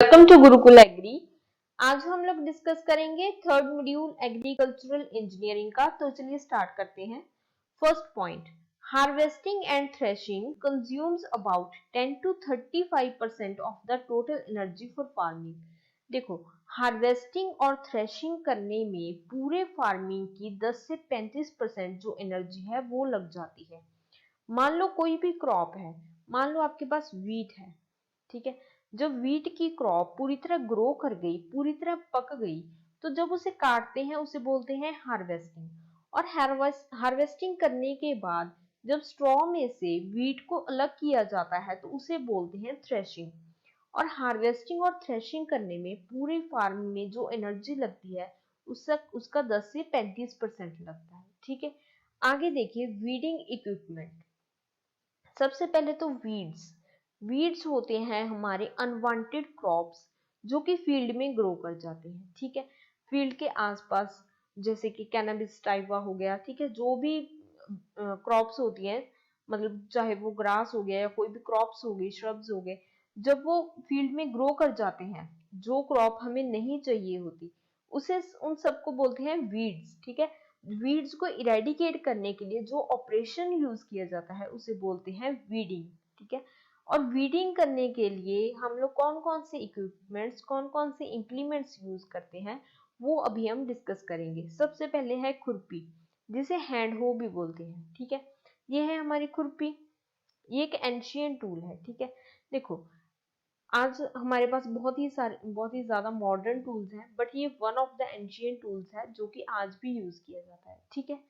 Welcome to Gurukul agree. आज हम लोग डिस्कस करेंगे थर्ड मॉड्यूल एग्रीकल्चरल इंजीनियरिंग का। तो चलिए स्टार्ट करते हैं। First point, harvesting and threshing consumes about 10 to 35% of the total energy for farming. देखो, हार्वेस्टिंग और थ्रेशिंग करने में पूरे फार्मिंग की 10 से 35% जो एनर्जी है वो लग जाती है। मान लो कोई भी क्रॉप है, मान लो आपके पास वीट है, ठीक है। जब वीट की क्रॉप पूरी तरह ग्रो कर गई, पूरी तरह पक गई, तो जब उसे काटते हैं उसे बोलते हैं हार्वेस्टिंग। और हार्वेस्टिंग करने के बाद जब स्ट्रॉ में से वीट को अलग किया जाता है तो उसे बोलते हैं थ्रेशिंग। और हार्वेस्टिंग और थ्रेशिंग करने में पूरे फार्म में जो एनर्जी लगती है उसका 10 से 35% लगता है, ठीक है। आगे देखिए, वीडिंग इक्विपमेंट। सबसे पहले तो वीड्स होते हैं हमारे अनवांटेड क्रॉप्स जो कि फील्ड में ग्रो कर जाते हैं, ठीक है। फील्ड के आसपास जैसे कि कैनबिस टाइवा हो गया, ठीक है। जो भी क्रॉप्स होती हैं, मतलब चाहे वो ग्रास हो गया या कोई भी क्रॉप्स हो गई, श्रब्स हो गए, जब वो फील्ड में ग्रो कर जाते हैं, जो क्रॉप हमें नहीं चाहिए होती, उसे उन सबको बोलते हैं वीड्स, ठीक है। वीड्स को इरेडिकेट करने के लिए जो ऑपरेशन यूज किया जाता है उसे बोलते हैं वीडिंग, ठीक है। और वीडिंग करने के लिए हम लोग कौन कौन से इक्विपमेंट्स, कौन कौन से इंप्लीमेंट्स यूज करते हैं वो अभी हम डिस्कस करेंगे। सबसे पहले है खुरपी, जिसे हैंड हो भी बोलते हैं, ठीक है। ये है हमारी खुरपी, ये एक एंशियंट टूल है, ठीक है। देखो, आज हमारे पास बहुत ही ज्यादा मॉडर्न टूल्स हैं, बट ये one of the ancient tools है जो कि आज भी यूज किया जाता है, ठीक है।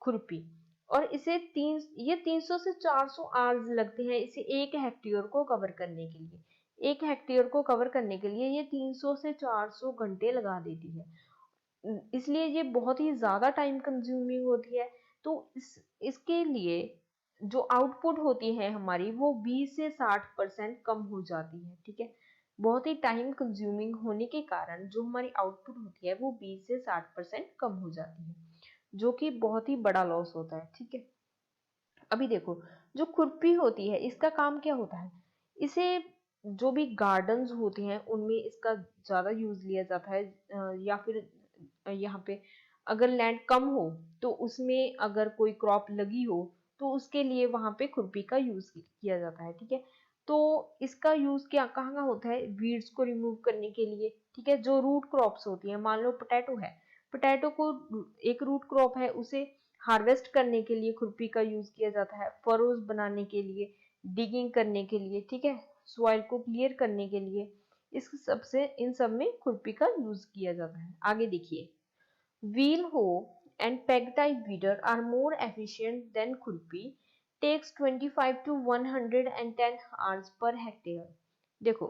खुरपी। और ये 300 से 400 आवर्स लगते हैं इसे 1 हेक्टेयर को कवर करने के लिए। 1 हेक्टेयर को कवर करने के लिए ये 300 से 400 घंटे लगा देती है, इसलिए ये बहुत ही ज्यादा टाइम कंज्यूमिंग होती है। तो इसके लिए जो आउटपुट होती है हमारी वो 20 से 60% कम हो जाती है, ठीक है। बहुत ही टाइम कंज्यूमिंग होने के कारण जो हमारी आउटपुट होती है वो 20 से 60% कम हो जाती है, जो कि बहुत ही बड़ा लॉस होता है, ठीक है। अभी देखो, जो खुरपी होती है इसका काम क्या होता है, इसे जो भी गार्डन्स होते हैं उनमें इसका ज्यादा यूज लिया जाता है, या फिर यहाँ पे अगर लैंड कम हो तो उसमें अगर कोई क्रॉप लगी हो तो उसके लिए वहां पे खुरपी का यूज किया जाता है, ठीक है। तो इसका यूज क्या कहाँ कहाँ होता है, वीड्स को रिमूव करने के लिए, ठीक है। जो रूट क्रॉप्स होती है, मान लो पोटैटो है, पोटैटो को एक रूट क्रॉप है, उसे हार्वेस्ट करने के लिए खुरपी का यूज किया जाता है, फरोज बनाने के लिए, डिगिंग करने के लिए, ठीक है, सॉइल को क्लियर करने के लिए, इन सब में खुरपी का यूज किया जाता है। आगे देखिए, wheel hoe and peg type weeder are more efficient than खुरपी, टेक्स 25 to 110 आवर्स पर हेक्टेयर। देखो,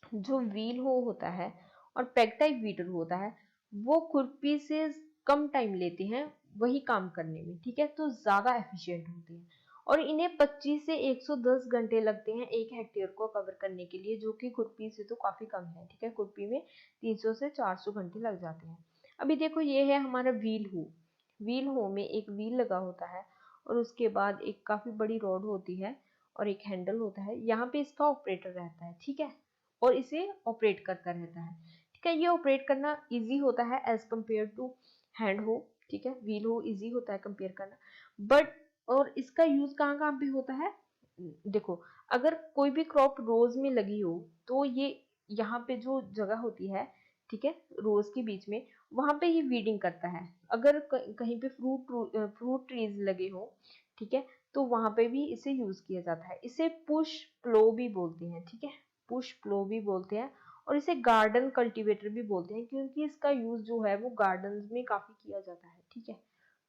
जो व्हील हो होता है और पेग टाइप वीडर होता है वो खुरपी से कम टाइम लेते हैं वही काम करने में, ठीक है। तो ज्यादा एफिशिएंट होते हैं और इन्हें 25 से 110 घंटे लगते हैं 1 हेक्टेयर को कवर करने के लिए, जो कि खुरपी से तो काफी कम है, ठीक है। खुरपी में 300 से 400 घंटे लग जाते हैं। अभी देखो, ये है हमारा व्हील हो। व्हील हो में एक व्हील लगा होता है और उसके बाद एक काफी बड़ी रॉड होती है और एक हैंडल होता है, यहाँ पे इसका ऑपरेटर रहता है, ठीक है। और इसे ऑपरेट करता रहता है, ठीक है। ये ऑपरेट करना इजी होता है एज कंपेयर टू हैंड हो, ठीक है। व्हील हो इजी होता है कंपेयर करना, बट और इसका यूज कहाँ कहाँ पे होता है, देखो, अगर कोई भी क्रॉप रोज में लगी हो तो ये यहाँ पे जो जगह होती है, ठीक है, रोज के बीच में, वहां पे ये वीडिंग करता है। अगर कहीं पे फ्रूट ट्रीज लगे हो, ठीक है, तो वहां पे भी इसे यूज किया जाता है। इसे पुश प्लो भी बोलते हैं, ठीक है, पुश प्लो भी बोलते हैं। और इसे गार्डन कल्टीवेटर भी बोलते हैं क्योंकि इसका यूज जो है वो गार्डन में काफी किया जाता है, ठीक है।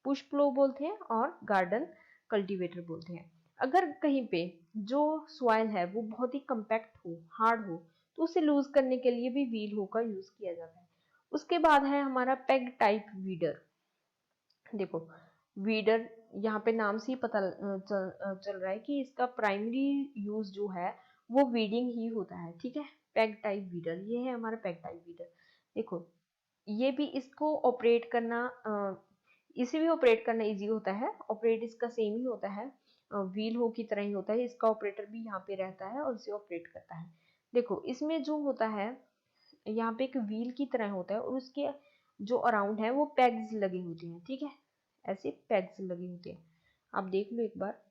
पुश प्लो बोलते हैं और गार्डन कल्टीवेटर बोलते हैं। अगर कहीं पे जो सॉइल है वो बहुत ही कंपैक्ट हो, हार्ड हो, तो उसे लूज करने के लिए भी व्हील हो का यूज किया जाता है। उसके बाद है हमारा पेग टाइप वीडर। देखो, वीडर यहाँ पे नाम से ही पता चल रहा है कि इसका प्राइमरी यूज जो है वो वीडिंग ही होता है, ठीक है। पेग टाइप वीडर, ये है हमारा पेग टाइप वीडर। देखो, ये भी इसको ऑपरेट करना इसे भी ऑपरेट करना इजी होता है, ऑपरेट इसका सेम ही होता है, व्हील हो की तरह ही होता है। इसका ऑपरेटर भी यहाँ पे रहता है और इसे ऑपरेट करता है। देखो इसमें जो होता है, यहाँ पे एक व्हील की तरह होता है और उसके जो अराउंड है वो पेग्स लगे होते हैं, ठीक है, ऐसे पेग्स लगे होते हैं। आप देख लो एक बार,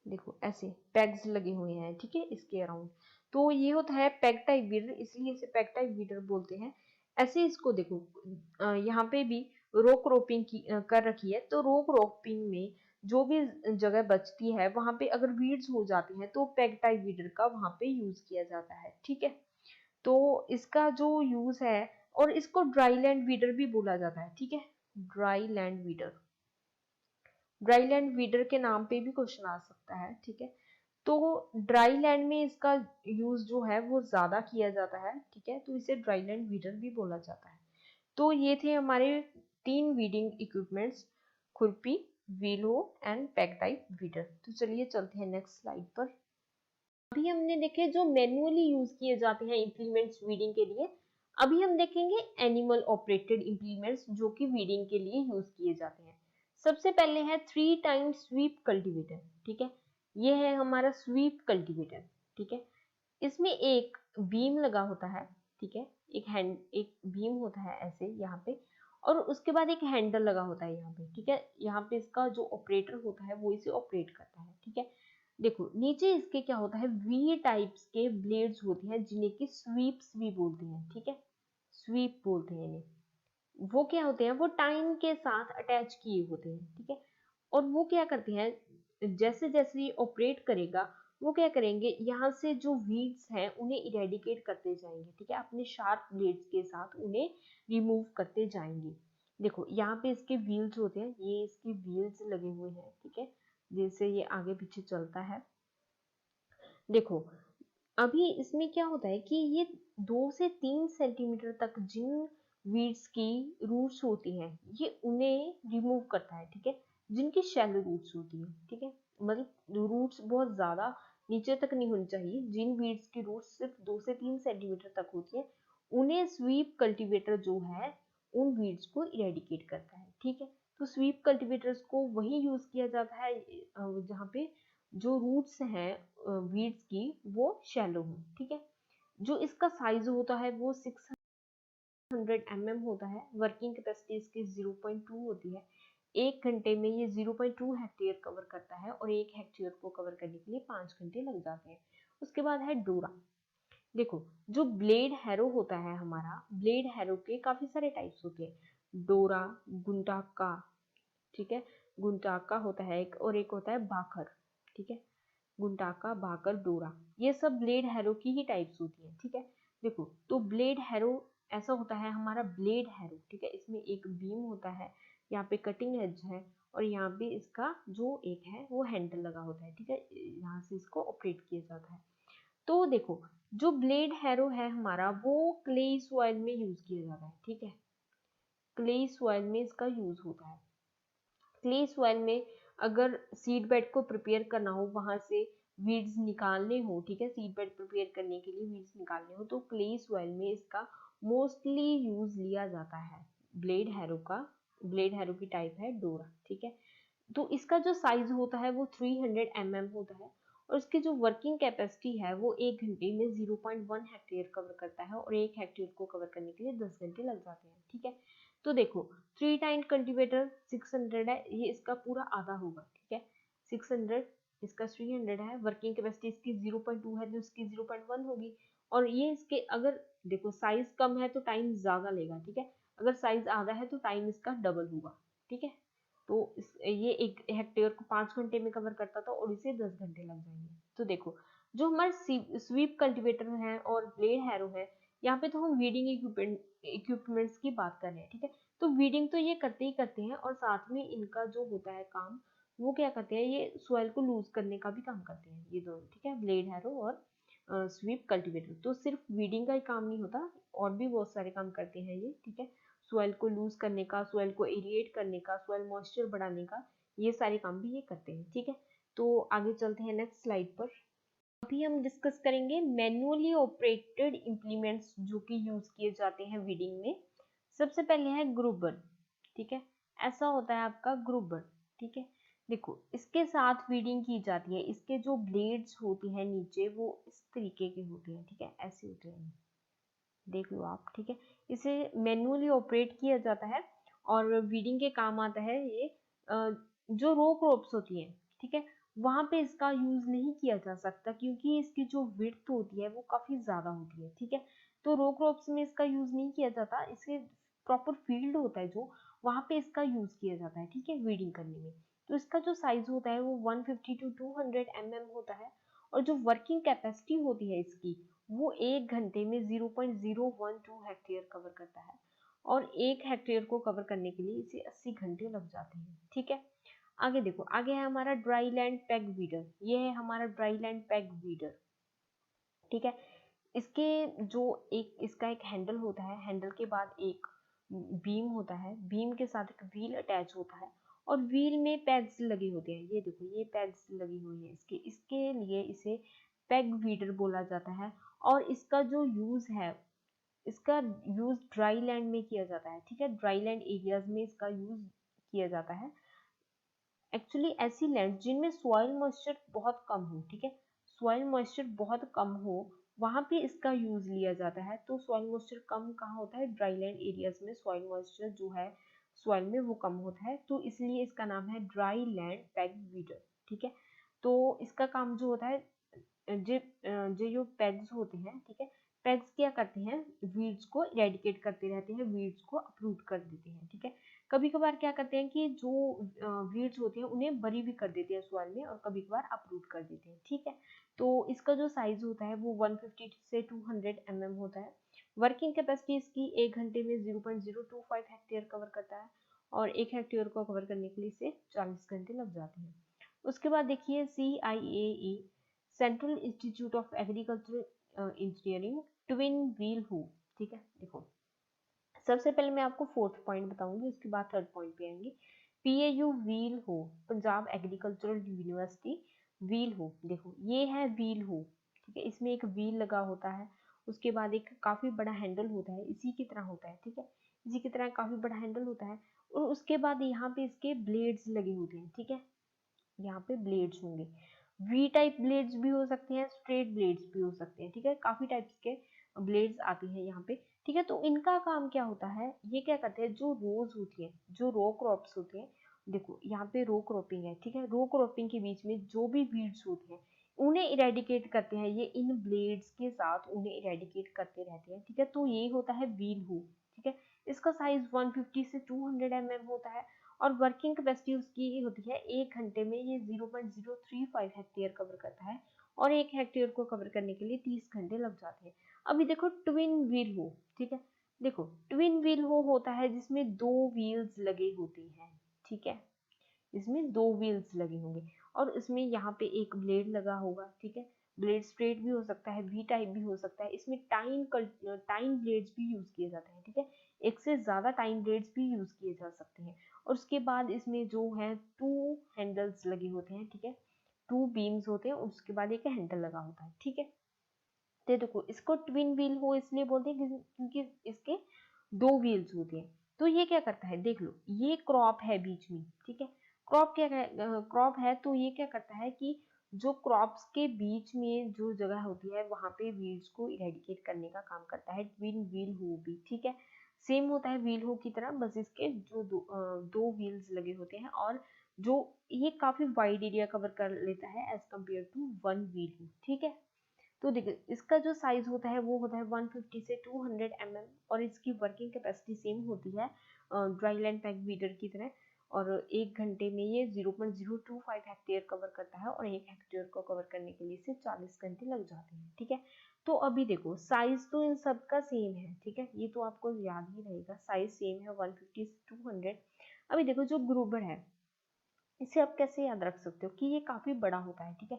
देखो ऐसे पेग्स लगे हुए हैं, ठीक है, इसके अराउंड। तो ये होता है पेग टाइप वीडर, इसलिए इसे पेग टाइप वीडर बोलते हैं। ऐसे इसको देखो, यहाँ पे भी रोक रोपिंग की कर रखी है, तो रोक रोपिंग में जो भी जगह बचती है वहां पे अगर वीड्स हो जाती हैं तो पेग टाइप वीडर का वहां पे यूज किया जाता है, ठीक है। तो इसका जो यूज है, और इसको ड्राई लैंड वीडर भी बोला जाता है, ठीक है, dry land weeder, dry land weeder के नाम पे भी क्वेश्चन आ सकता है, ठीक है। तो ड्राई लैंड में इसका यूज जो है वो ज्यादा किया जाता है, ठीक है, तो इसे ड्राई लैंड वीडर भी बोला जाता है। तो ये थे हमारे 3 वीडिंग इक्विपमेंट्स, खुरपी, wheel hoe and pack type weeder. तो चलिए चलते हैं नेक्स्ट स्लाइड पर। अभी हमने देखे जो मैनुअली यूज किए जाते हैं इम्प्लीमेंट्स वीडिंग के लिए। अभी हम देखेंगे एनिमल ऑपरेटेड इम्प्लीमेंट्स जो कि वीडिंग के लिए यूज किए जाते हैं। सबसे पहले है 3 टाइम स्वीप कल्टीवेटर, ठीक है, ये है हमारा स्वीप कल्टीवेटर, ठीक है। इसमें एक बीम लगा होता है, ठीक है, एक बीम होता है ऐसे यहाँ पे, और उसके बाद एक हैंडल लगा होता है यहाँ पे, ठीक है। यहाँ पे इसका जो ऑपरेटर होता है वो इसे ऑपरेट करता है, ठीक है। देखो नीचे इसके क्या होता है, वी टाइप्स के ब्लेड्स होते हैं जिन्हें की स्वीप्स भी बोलते हैं, ठीक है, स्वीप बोलते हैं इन्हें। वो क्या होते हैं, वो टाइम के साथ अटैच किए होते हैं, ठीक है। और वो क्या करते हैं, जैसे जैसे ये ऑपरेट करेगा वो क्या करेंगे, यहाँ से जो वीड्स हैं उन्हें इरेडिकेट करते जाएंगे, ठीक है, अपने शार्प ब्लेड्स के साथ उन्हें रिमूव करते जाएंगे। देखो यहाँ पे इसके व्हील्स होते हैं, ये इसके व्हील्स लगे हुए हैं, ठीक है, जिससे ये आगे पीछे चलता है। देखो अभी इसमें क्या होता है कि ये 2 से 3 सेंटीमीटर तक जिन वीड्स की रूट्स होती हैं ये उन्हें रिमूव करता है, ठीक है, जिनकी शैलो रूट्स होती है, ठीक है, मतलब रूट्स बहुत ज्यादा नीचे तक नहीं होनी चाहिए, जिन वीड्स की रूट्स सिर्फ 2 से 3 सेंटीमीटर तक होती है उन्हें स्वीप कल्टीवेटर जो है उन वीड्स को इरेडिकेट करता है, ठीक है। तो स्वीप कल्टीवेटर्स को वही यूज किया जाता है जहाँ पे जो रूट्स हैं वीड्स की वो शैलो हो, ठीक है। जो इसका साइज होता है वो 600 mm होता है। वर्किंग कैपेसिटी इसकी 0.2 होती है। 1 घंटे में ये 0.2 हेक्टेयर कवर करता है और 1 हेक्टेयर को कवर करने के लिए 5 घंटे लग जाते हैं। उसके बाद है डोरा। देखो जो ब्लेड हैरो होता है हमारा, ब्लेड हैरो के काफी सारे टाइप्स होते हैं, डोरा, गुंटाका, ठीक है, गुंटाका होता है एक, और एक होता है बाखर, ठीक है, गुंटाका, भाकर, डोरा, ये सब ब्लेड हैरो की ही टाइप्स होती है, ठीक है। देखो तो ब्लेड हैरो ऐसा होता है हमारा ब्लेड हैरो, ठीक है, इसमें एक बीम होता है, यहाँ पे कटिंग एज है और यहाँ पे इसका जो एक है वो हैंडल लगा होता है, ठीक है, यहाँ से इसको ऑपरेट किया जाता है। तो देखो जो ब्लेड हैरो है हमारा वो क्ले सॉइल में यूज किया जाता है, ठीक है, क्ले सॉइल में इसका यूज होता है। क्ले सॉइल में अगर सीड बेड को प्रिपेयर करना हो, वहां से वीड्स निकालने हो, ठीक है, सीड बेड प्रिपेयर करने के लिए वीड्स निकालने हो तो क्ले सॉइल में इसका मोस्टली यूज लिया जाता है। ब्लेड हैरो का, ब्लेड हैरो की टाइप है डोरा, ठीक है। तो इसका जो साइज होता है वो 300 mm होता है और इसकी जो वर्किंग कैपेसिटी है वो 1 घंटे में 0.1 हेक्टेयर कवर करता है और 1 हेक्टेयर को कवर करने के लिए 10 घंटे लग जाते हैं, ठीक है। तो देखो 3 टाइम कल्टीवेटर 600 है, ये इसका पूरा आधा होगा, ठीक है, 600 इसका 300 है, वर्किंग कैपेसिटी इसकी 0.2 है जो इसकी 0.1 होगी, और ये इसके अगर देखो साइज कम है तो टाइम ज्यादा लेगा, ठीक है, अगर साइज आधा है तो टाइम इसका डबल होगा, ठीक है। तो ये 1 हेक्टेयर को 5 घंटे में कवर करता था और इसे 10 घंटे लग जाएंगे। तो देखो जो हमारे स्वीप कल्टीवेटर है और ब्लेड हैरो है, यहाँ पे तो हम वीडिंग इक्विपमेंट्स की बात कर रहे हैं, ठीक है। तो वीडिंग तो ये करते ही करते हैं और साथ में इनका जो होता है काम वो क्या करते हैं, ये सॉइल को लूज करने का भी काम करते हैं ये दोनों, ठीक है, ब्लेड हैरो और स्वीप कल्टीवेटर। तो सिर्फ वीडिंग का ही काम नहीं होता, और भी बहुत सारे काम करते हैं ये, ठीक है, सॉइल को लूज करने का, सॉइल को एरिएट करने का, सॉइल मॉइस्चर बढ़ाने का, ये सारे काम भी ये करते हैं, ठीक है। तो आगे चलते हैं नेक्स्ट स्लाइड पर। अभी हम डिस्कस करेंगे मैनुअली ऑपरेटेड इंप्लीमेंट्स जो कि यूज किए जाते हैं वीडिंग में। सबसे पहले है ग्रूबर, ठीक है, ऐसा होता है आपका ग्रूबर, ठीक है। देखो इसके साथ वीडिंग की जाती है, इसके जो ब्लेड्स होती हैं नीचे वो इस तरीके के होते हैं, ठीक है, ऐसे होते हैं, देख लो आप, ठीक है। इसे मैन्युअली ऑपरेट किया जाता है और वीडिंग के काम आता है ये। जो रो क्रॉप्स होती हैं, ठीक है, वहां पे इसका यूज नहीं किया जा सकता क्योंकि इसकी जो विड्थ होती है वो काफी ज्यादा होती है, ठीक है। तो रो क्रॉप्स में इसका यूज नहीं किया जाता, इसके प्रॉपर फील्ड होता है जो, वहां पे इसका यूज किया जाता है, ठीक है, वीडिंग करने में। तो इसका जो साइज होता है वो 150 टू 200 mm होता है और जो वर्किंग कैपेसिटी होती है इसकी वो 1 घंटे में 0.012 हेक्टेयर कवर करता है और 1 हेक्टेयर को कवर करने के लिए इसे 80 घंटे लग जाते हैं, ठीक है। आगे देखो, आगे है हमारा ड्राई लैंड पैग वीडर, ये है हमारा ड्राई लैंड पैग वीडर, ठीक है। इसके जो एक इसका एक हैंडल होता है, हैंडल के बाद एक बीम होता है, बीम के साथ एक व्हील अटैच होता है और व्हील में पैग्स लगे होते हैं, ये देखो ये पैग्स लगी हुई है इसके इसके लिए इसे पैग वीडर बोला जाता है। और इसका जो यूज है, इसका यूज ड्राई लैंड में किया जाता है, ठीक है, ड्राई लैंड एरियाज में इसका यूज किया जाता है। एक्चुअली ऐसी लैंड जिनमें सॉइल मॉइस्चर बहुत कम हो, ठीक है, सॉइल मॉइस्चर बहुत कम हो वहां पे इसका यूज लिया जाता है। तो सॉइल मॉइस्चर कम कहाँ होता है, ड्राई लैंड एरियाज में सॉइल मॉइस्चर जो है सॉइल में वो कम होता है, तो इसलिए इसका नाम है ड्राई लैंड पैग वीडर, ठीक है। तो इसका काम जो होता है, जो पेग्स होते हैं, ठीक है, पेग्स क्या करते हैं, वीड्स को इरेडिकेट करते रहते हैं, वीड्स को अप्रूव कर देते हैं, ठीक है। कभी कभार क्या करते हैं कि जो वीड्स होती हैं उन्हें बरी भी कर देते हैं सॉइल में और कभी कभार अप्रूव कर देते हैं, ठीक है। तो इसका जो साइज होता है वो 150 से 200 mm होता है। वर्किंग कैपेसिटी इसकी 1 घंटे में 0.025 हेक्टेयर कवर करता है और 1 हेक्टेयर को कवर करने के लिए इसे 40 घंटे लग जाते हैं। उसके बाद देखिए CIAE, central institute of agricultural engineering, twin wheel hoe, ठीक है। देखो सबसे पहले मैं आपको फोर्थ पॉइंट बताऊंगी, उसके बाद थर्ड पॉइंट पे आएंगे। PAU व्हील हो, पंजाब एग्रीकल्चरल यूनिवर्सिटी व्हील हो, देखो ये है व्हील हो, ठीक है, इसमें एक व्हील लगा होता है, उसके बाद एक काफी बड़ा हैंडल होता है, इसी की तरह होता है, ठीक है, इसी की तरह काफी बड़ा हैंडल होता है और उसके बाद यहाँ पे इसके ब्लेड्स लगे होते हैं, ठीक है, यहाँ पे ब्लेड्स होंगे। वी टाइप ब्लेड्स भी हो सकते हैं, स्ट्रेट ब्लेड्स भी हो सकते हैं, ठीक है, काफी टाइप्स के ब्लेड्स आते हैं यहाँ पे, ठीक है। तो इनका काम क्या होता है, ये क्या करते हैं, जो रोज होती है, जो रो क्रॉप्स होते हैं, देखो यहाँ पे रो क्रॉपिंग है, ठीक है, रो क्रॉपिंग के बीच में जो भी वीड्स होती हैं उन्हें इरेडिकेट करते हैं, ये इन ब्लेड्स के साथ उन्हें इरेडिकेट करते रहते हैं, ठीक है। तो ये होता है व्हील हू, ठीक है। इसका साइज 150 से 200 mm होता है और वर्किंग कैपेसिटी उसकी होती है 1 घंटे में ये 0.035 हेक्टेयर कवर करता है और 1 हेक्टेयर को कवर करने के लिए 30 घंटे लग जाते हैं। अभी देखो ट्विन व्हील हो, ठीक है, देखो ट्विन व्हील हो होता है जिसमें दो व्हील्स लगे होते हैं, ठीक है, इसमें दो व्हील्स लगे होंगे और इसमें यहाँ पे एक ब्लेड लगा होगा, ठीक है, ब्लेड स्ट्रेट भी हो सकता है, वी टाइप भी हो सकता है, इसमें टाइन ब्लेड्स भी यूज किए जाते हैं, ठीक है, एक से ज्यादा टाइन ब्लेड्स भी यूज किए जा सकते हैं। और उसके बाद इसमें जो है 2 हैंडल्स लगे होते हैं, ठीक है, 2 बीम्स होते हैं, उसके बाद एक हैंडल लगा होता है, ठीक है। तो देखो इसको ट्विन व्हील हो इसलिए बोलते हैं क्योंकि इसके दो व्हील्स होते हैं। तो ये क्या करता है, देख लो ये क्रॉप है बीच में, ठीक है, क्रॉप क्या क्रॉप है, तो ये क्या करता है कि जो क्रॉप्स के बीच में जो जगह होती है वहां पे व्हील्स को इरेडिकेट करने का काम करता है ट्विन व्हील हो भी, ठीक है। सेम होता है व्हील हो की तरह, बस इसके जो दो व्हील्स लगे होते हैं और जो ये काफी वाइड एरिया कवर कर लेता है as compare to one wheel हो, ठीक है। तो देखिए इसका जो साइज होता है वो होता है 150 से 200 mm और इसकी वर्किंग कैपेसिटी सेम होती है ड्राई लैंड पैक वीडर की तरह और 1 घंटे में ये 0.025 हेक्टेयर कवर करता है और 1 हेक्टेयर को कवर करने के लिए इसे 40 घंटे लग जाते हैं, ठीक है। तो अभी देखो साइज तो इन सब का सेम है, ठीक है, ये तो आपको याद ही रहेगा, साइज सेम है 150 से 200। अभी देखो जो ग्रूबर है इसे आप कैसे याद रख सकते हो कि ये काफी बड़ा होता है, ठीक है,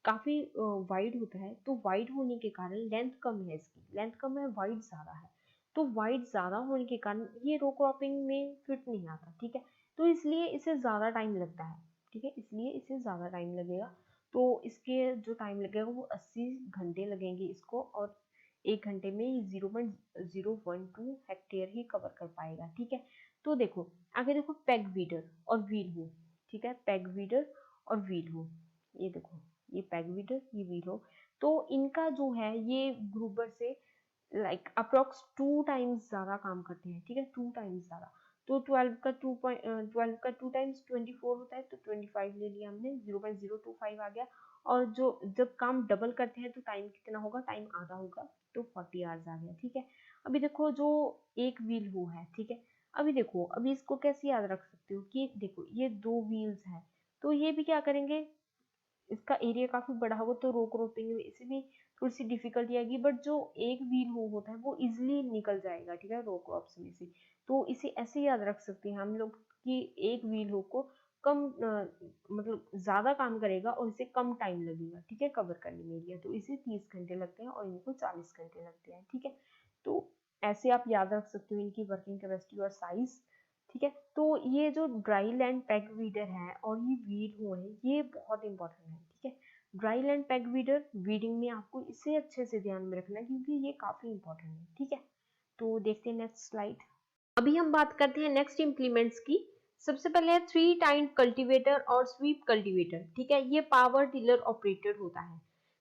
काफी वाइड होता है, तो वाइड होने के कारण लेंथ कम है, इसकी लेंथ कम है, वाइड ज्यादा है, तो वाइड ज्यादा होने के कारण ये रो क्रॉपिंग में फिट नहीं आता, ठीक है, तो इसलिए इसे ज्यादा टाइम लगता है, ठीक है, इसलिए इसे ज्यादा टाइम लगेगा। तो इसके जो टाइम लगेगा वो 80 घंटे लगेंगे इसको और 1 घंटे में 0.012 हेक्टेयर ही कवर कर पाएगा, ठीक है। तो देखो आगे देखो पेग वीडर और व्हील हो, ठीक है, पैग वीडर और व्हील हो। ये देखो, ये पैग वीडर, ये व्हील हो, तो इनका जो है ये ग्रुबर से लाइक अप्रोक्स 2 टाइम्स ज्यादा काम करते हैं, ठीक है, 2 टाइम्स ज्यादा। तो 12 का 2 टाइम्स 24 होता है, तो 25 ले लिया हमने, 0.025 आ गया। और जो जब काम डबल करते हैं तो टाइम कितना होगा, टाइम आधा होगा, तो 40 आवर्स आ गया, ठीक है। अभी देखो जो एक व्हील वो है, ठीक है, अभी देखो, अभी इसको कैसे याद रख सकते हो कि देखो ये 2 व्हील्स हैं, तो ये भी क्या करेंगे, इसका एरिया काफी बड़ा होगा, तो रोक रोपिंग में इसे भी थोड़ी सी डिफिकल्टी आएगी, बट जो एक व्हील हो होता है वो इजिली निकल जाएगा, ठीक है, रो क्रॉप्स में से। तो इसे ऐसे याद रख सकते हैं हम लोग कि एक व्हील हो को कम मतलब ज्यादा काम करेगा और इसे कम टाइम लगेगा, ठीक है, कवर करने में एरिया, तो इसे 30 घंटे लगते हैं और इनको 40 घंटे लगते हैं, ठीक है। तो ऐसे आप याद रख सकते हो इनकी वर्किंग कैपेसिटी और साइज, ठीक है। तो ये जो ड्राई लैंड पैग वीडर है और ये वीड हो है, ये बहुत इंपॉर्टेंट है, ठीक है। Dry land peg weeder weeding में आपको इसे अच्छे से ध्यान में रखना है क्योंकि ये काफी इंपॉर्टेंट है, ठीक है। तो देखते हैं नेक्स्ट स्लाइड। अभी हम बात करते हैं नेक्स्ट इंप्लीमेंट्स की। सबसे पहले है 3 टाइम कल्टीवेटर और स्वीप कल्टीवेटर, ठीक है, ये पावर टिलर ऑपरेटर होता है।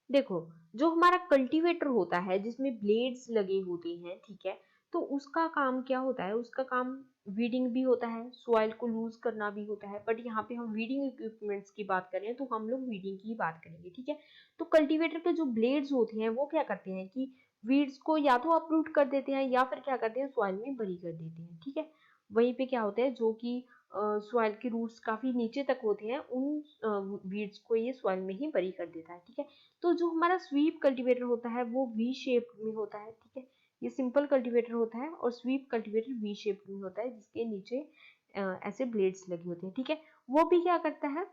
देखो, जो हमारा कल्टीवेटर होता है जिसमें ब्लेड्स लगे होते हैं, ठीक है, तो उसका काम क्या होता है, उसका काम वीडिंग भी होता है, सॉइल को लूज करना भी होता है, बट यहाँ पे हम वीडिंग इक्विपमेंट्स की बात करें तो हम लोग वीडिंग की बात करेंगे, ठीक है। तो कल्टीवेटर के जो ब्लेड्स होते हैं वो क्या करते हैं कि वीड्स को या तो अपरूट कर देते हैं या फिर क्या करते हैं सॉइल में बरी कर देते हैं, ठीक है। वहीं पे क्या होता है, जो कि सॉइल के रूट्स काफी नीचे तक होते हैं, उन वीड्स को ये सॉइल में ही बरी कर देता है, ठीक है। तो जो हमारा स्वीप कल्टीवेटर होता है वो वी शेप में होता है, ठीक है। ये सिंपल कल्टीवेटर होता है और स्वीप कल्टीवेटर वी शेप में होता है जिसके नीचे ऐसे ब्लेड्स लगे होते हैं, ठीक है। वो भी क्या करता है,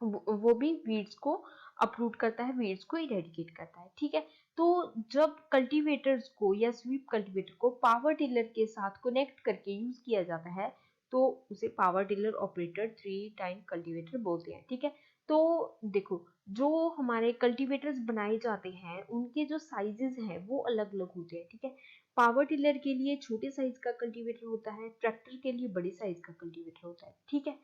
वो भी वीड्स को अपरूट करता है, वीड्स को इरेडिकेट करता है, ठीक है। तो जब कल्टीवेटर्स को या स्वीप कल्टीवेटर को पावर टिलर के साथ कनेक्ट करके यूज किया जाता है तो उसे power tiller operator 3 time cultivator बोलते हैं, ठीक है। तो देखो, जो हमारे कल्टीवेटर्स बनाए जाते हैं उनके जो साइजेस हैं वो अलग अलग होते हैं, ठीक है। पावर टिलर के लिए छोटे साइज का कल्टीवेटर होता है, ट्रैक्टर के लिए बड़े साइज का कल्टीवेटर होता है, ठीक है।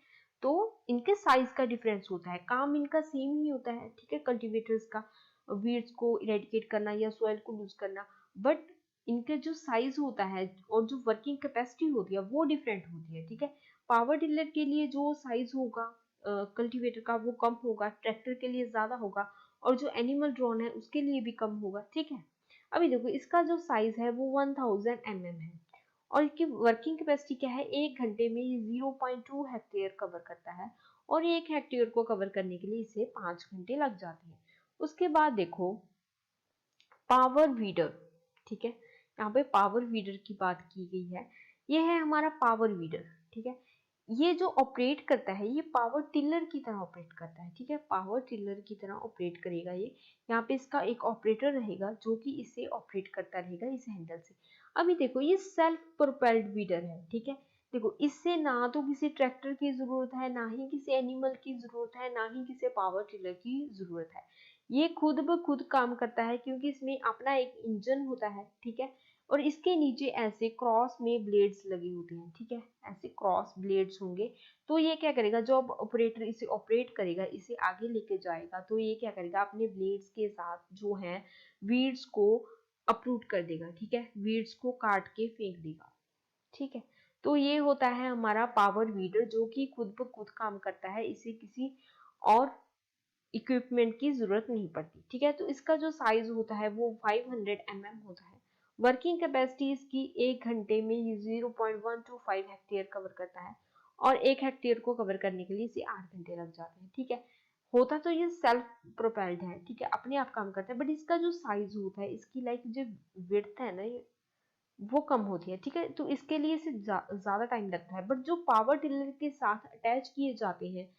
तो इनके साइज का डिफरेंस होता है, काम इनका सेम ही होता है, ठीक है, कल्टीवेटर्स का वीड्स को इरेडिकेट करना या सॉइल को लूज करना, बट इनके जो साइज होता है और जो वर्किंग कैपेसिटी होती है वो डिफरेंट होती है, ठीक है। पावर टिलर के लिए जो साइज होगा कल्टीवेटर का वो कम होगा, ट्रैक्टर के लिए ज्यादा होगा, और जो एनिमल ड्रोन है उसके लिए भी कम होगा, ठीक है। अभी देखो, इसका जो साइज है वो 1000 mm है और इसकी वर्किंग कैपेसिटी क्या है, 1 घंटे में ये 0.2 हेक्टेयर कवर करता है और 1 हेक्टेयर को कवर करने के लिए इसे 5 घंटे लग जाते हैं। उसके बाद देखो पावर वीडर, ठीक है, यहाँ पे पावर वीडर की बात की गई है। ये है हमारा पावर वीडर, ठीक है। ये जो ऑपरेट करता है ये पावर टिलर की तरह ऑपरेट करता है, ठीक है, पावर टिलर की तरह ऑपरेट करेगा ये। यहाँ पे इसका एक ऑपरेटर रहेगा जो कि इसे ऑपरेट करता रहेगा इस हैंडल से। अभी देखो, ये सेल्फ प्रोपेल्ड वीडर है, ठीक है। देखो, इससे ना तो किसी ट्रैक्टर की जरूरत है, ना ही किसी एनिमल की जरूरत है, ना ही किसी पावर टिलर की जरूरत है। ये खुद ब खुद काम करता है क्योंकि इसमें अपना एक इंजन होता है, ठीक है, और इसके नीचे ऐसे क्रॉस में ब्लेड्स लगे होते हैं, ठीक है, ऐसे क्रॉस ब्लेड्स होंगे। तो ये क्या करेगा, जब ऑपरेटर इसे ऑपरेट करेगा, इसे आगे लेके जाएगा, तो ये क्या करेगा, अपने ब्लेड्स के साथ जो है वीड्स को अपरूट कर देगा, ठीक है, वीड्स को काट के फेंक देगा, ठीक है। तो ये होता है हमारा पावर वीडर जो कि खुद ब खुद काम करता है, इसे किसी और इक्विपमेंट की जरूरत नहीं पड़ती, ठीक है। तो इसका जो साइज होता है वो 500 mm होता है। वर्किंग कैपेसिटी इसकी 1 घंटे में ये 0.125 हेक्टेयर कवर करता है और 1 हेक्टेयर को कवर करने के लिए इसे 8 घंटे लग जाते हैं, ठीक है। होता तो ये सेल्फ प्रोपेल्ड है, ठीक है, अपने आप काम करता है, बट इसका जो साइज होता है, इसकी लाइक जो विड्थ है ना, ये वो कम होती है, ठीक है। तो इसके लिए इसे ज्यादा टाइम लगता है, बट जो पावर टिलर के साथ अटैच किए जाते हैं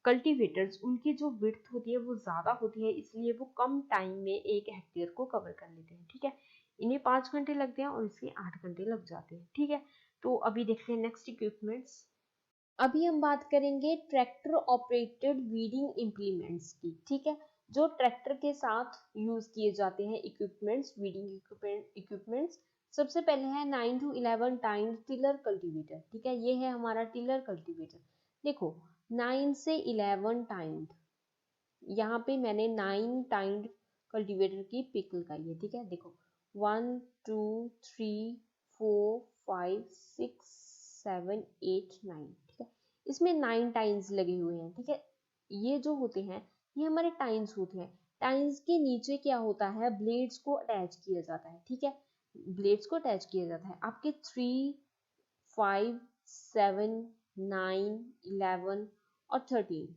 कल्टीवेटर्स, उनकी जो विड्थ होती है वो ज्यादा होती है, इसलिए वो कम टाइम में 1 हेक्टेयर को कवर कर लेते हैं, ठीक है। इन्हें 5 घंटे लगते हैं और इसके 8 घंटे लग जाते हैं, ठीक है। तो अभी देखते हैं नेक्स्ट इक्विपमेंट्स। अभी हम बात करेंगे ट्रैक्टर ऑपरेटेड वीडिंग इम्प्लीमेंट्स की, ठीक है, जो ट्रैक्टर के साथ यूज किए जाते हैं इक्विपमेंट्स, वीडिंग इक्विपमेंट्स। सबसे पहले है 9 to 11 टाइम्स टिलर कल्टीवेटर, ठीक है, ये है हमारा टिलर कल्टीवेटर। देखो, 9 से 11 टाइम, यहाँ पे मैंने 9 टाइम कल्टीवेटर की पिक लगाई है, ठीक है। देखो 1 2 3 4 5 6 7 8 9, ठीक है। इसमें 9 टाइम्स लगे हुए हैं, ठीक है। ये जो होते हैं ये हमारे टाइम्स होते हैं। टाइम्स के नीचे क्या होता है, ब्लेड्स को अटैच किया जाता है, ठीक है। ब्लेड्स को अटैच किया जाता है आपके 3 5 7 9 11 और 13,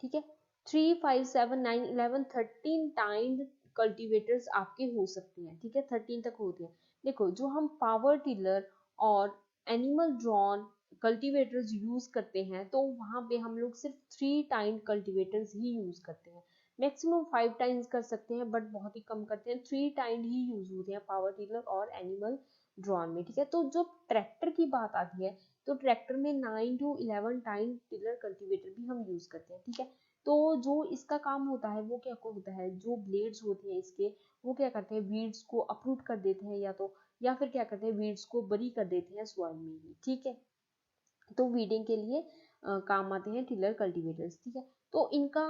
ठीक है। 3 5 7 9 11 13 टाइम्ड कल्टीवेटर्स आपके हो सकते हैं, ठीक है। 13 तक होते हैं। देखो जो हम पावर टिलर और एनिमल ड्रॉन कल्टीवेटर्स यूज करते हैं तो वहां पे हम लोग सिर्फ 3 टाइम्ड कल्टीवेटर्स ही यूज करते हैं। मैक्सिमम 5 टाइम्स कर सकते हैं बट बहुत ही कम करते हैं। 3 टाइम्ड ही यूज होते हैं पावर टिलर और एनिमल ड्रॉन में, ठीक है। तो जो ट्रैक्टर की बात आती है तो ट्रैक्टर में 9 to 11 टाइम टिलर कल्टीवेटर भी हम यूज करते हैं, ठीक है। तो जो इसका काम होता है वो क्या होता है, जो ब्लेड्स होते हैं इसके वो क्या करते हैं, वीड्स को अपरूट कर देते हैं या फिर क्या करते हैं, वीड्स को बरी कर देते हैं सॉइल में ही, ठीक है। तो वीडिंग के लिए काम आते हैं टिलर कल्टीवेटर्स, ठीक है। तो इनका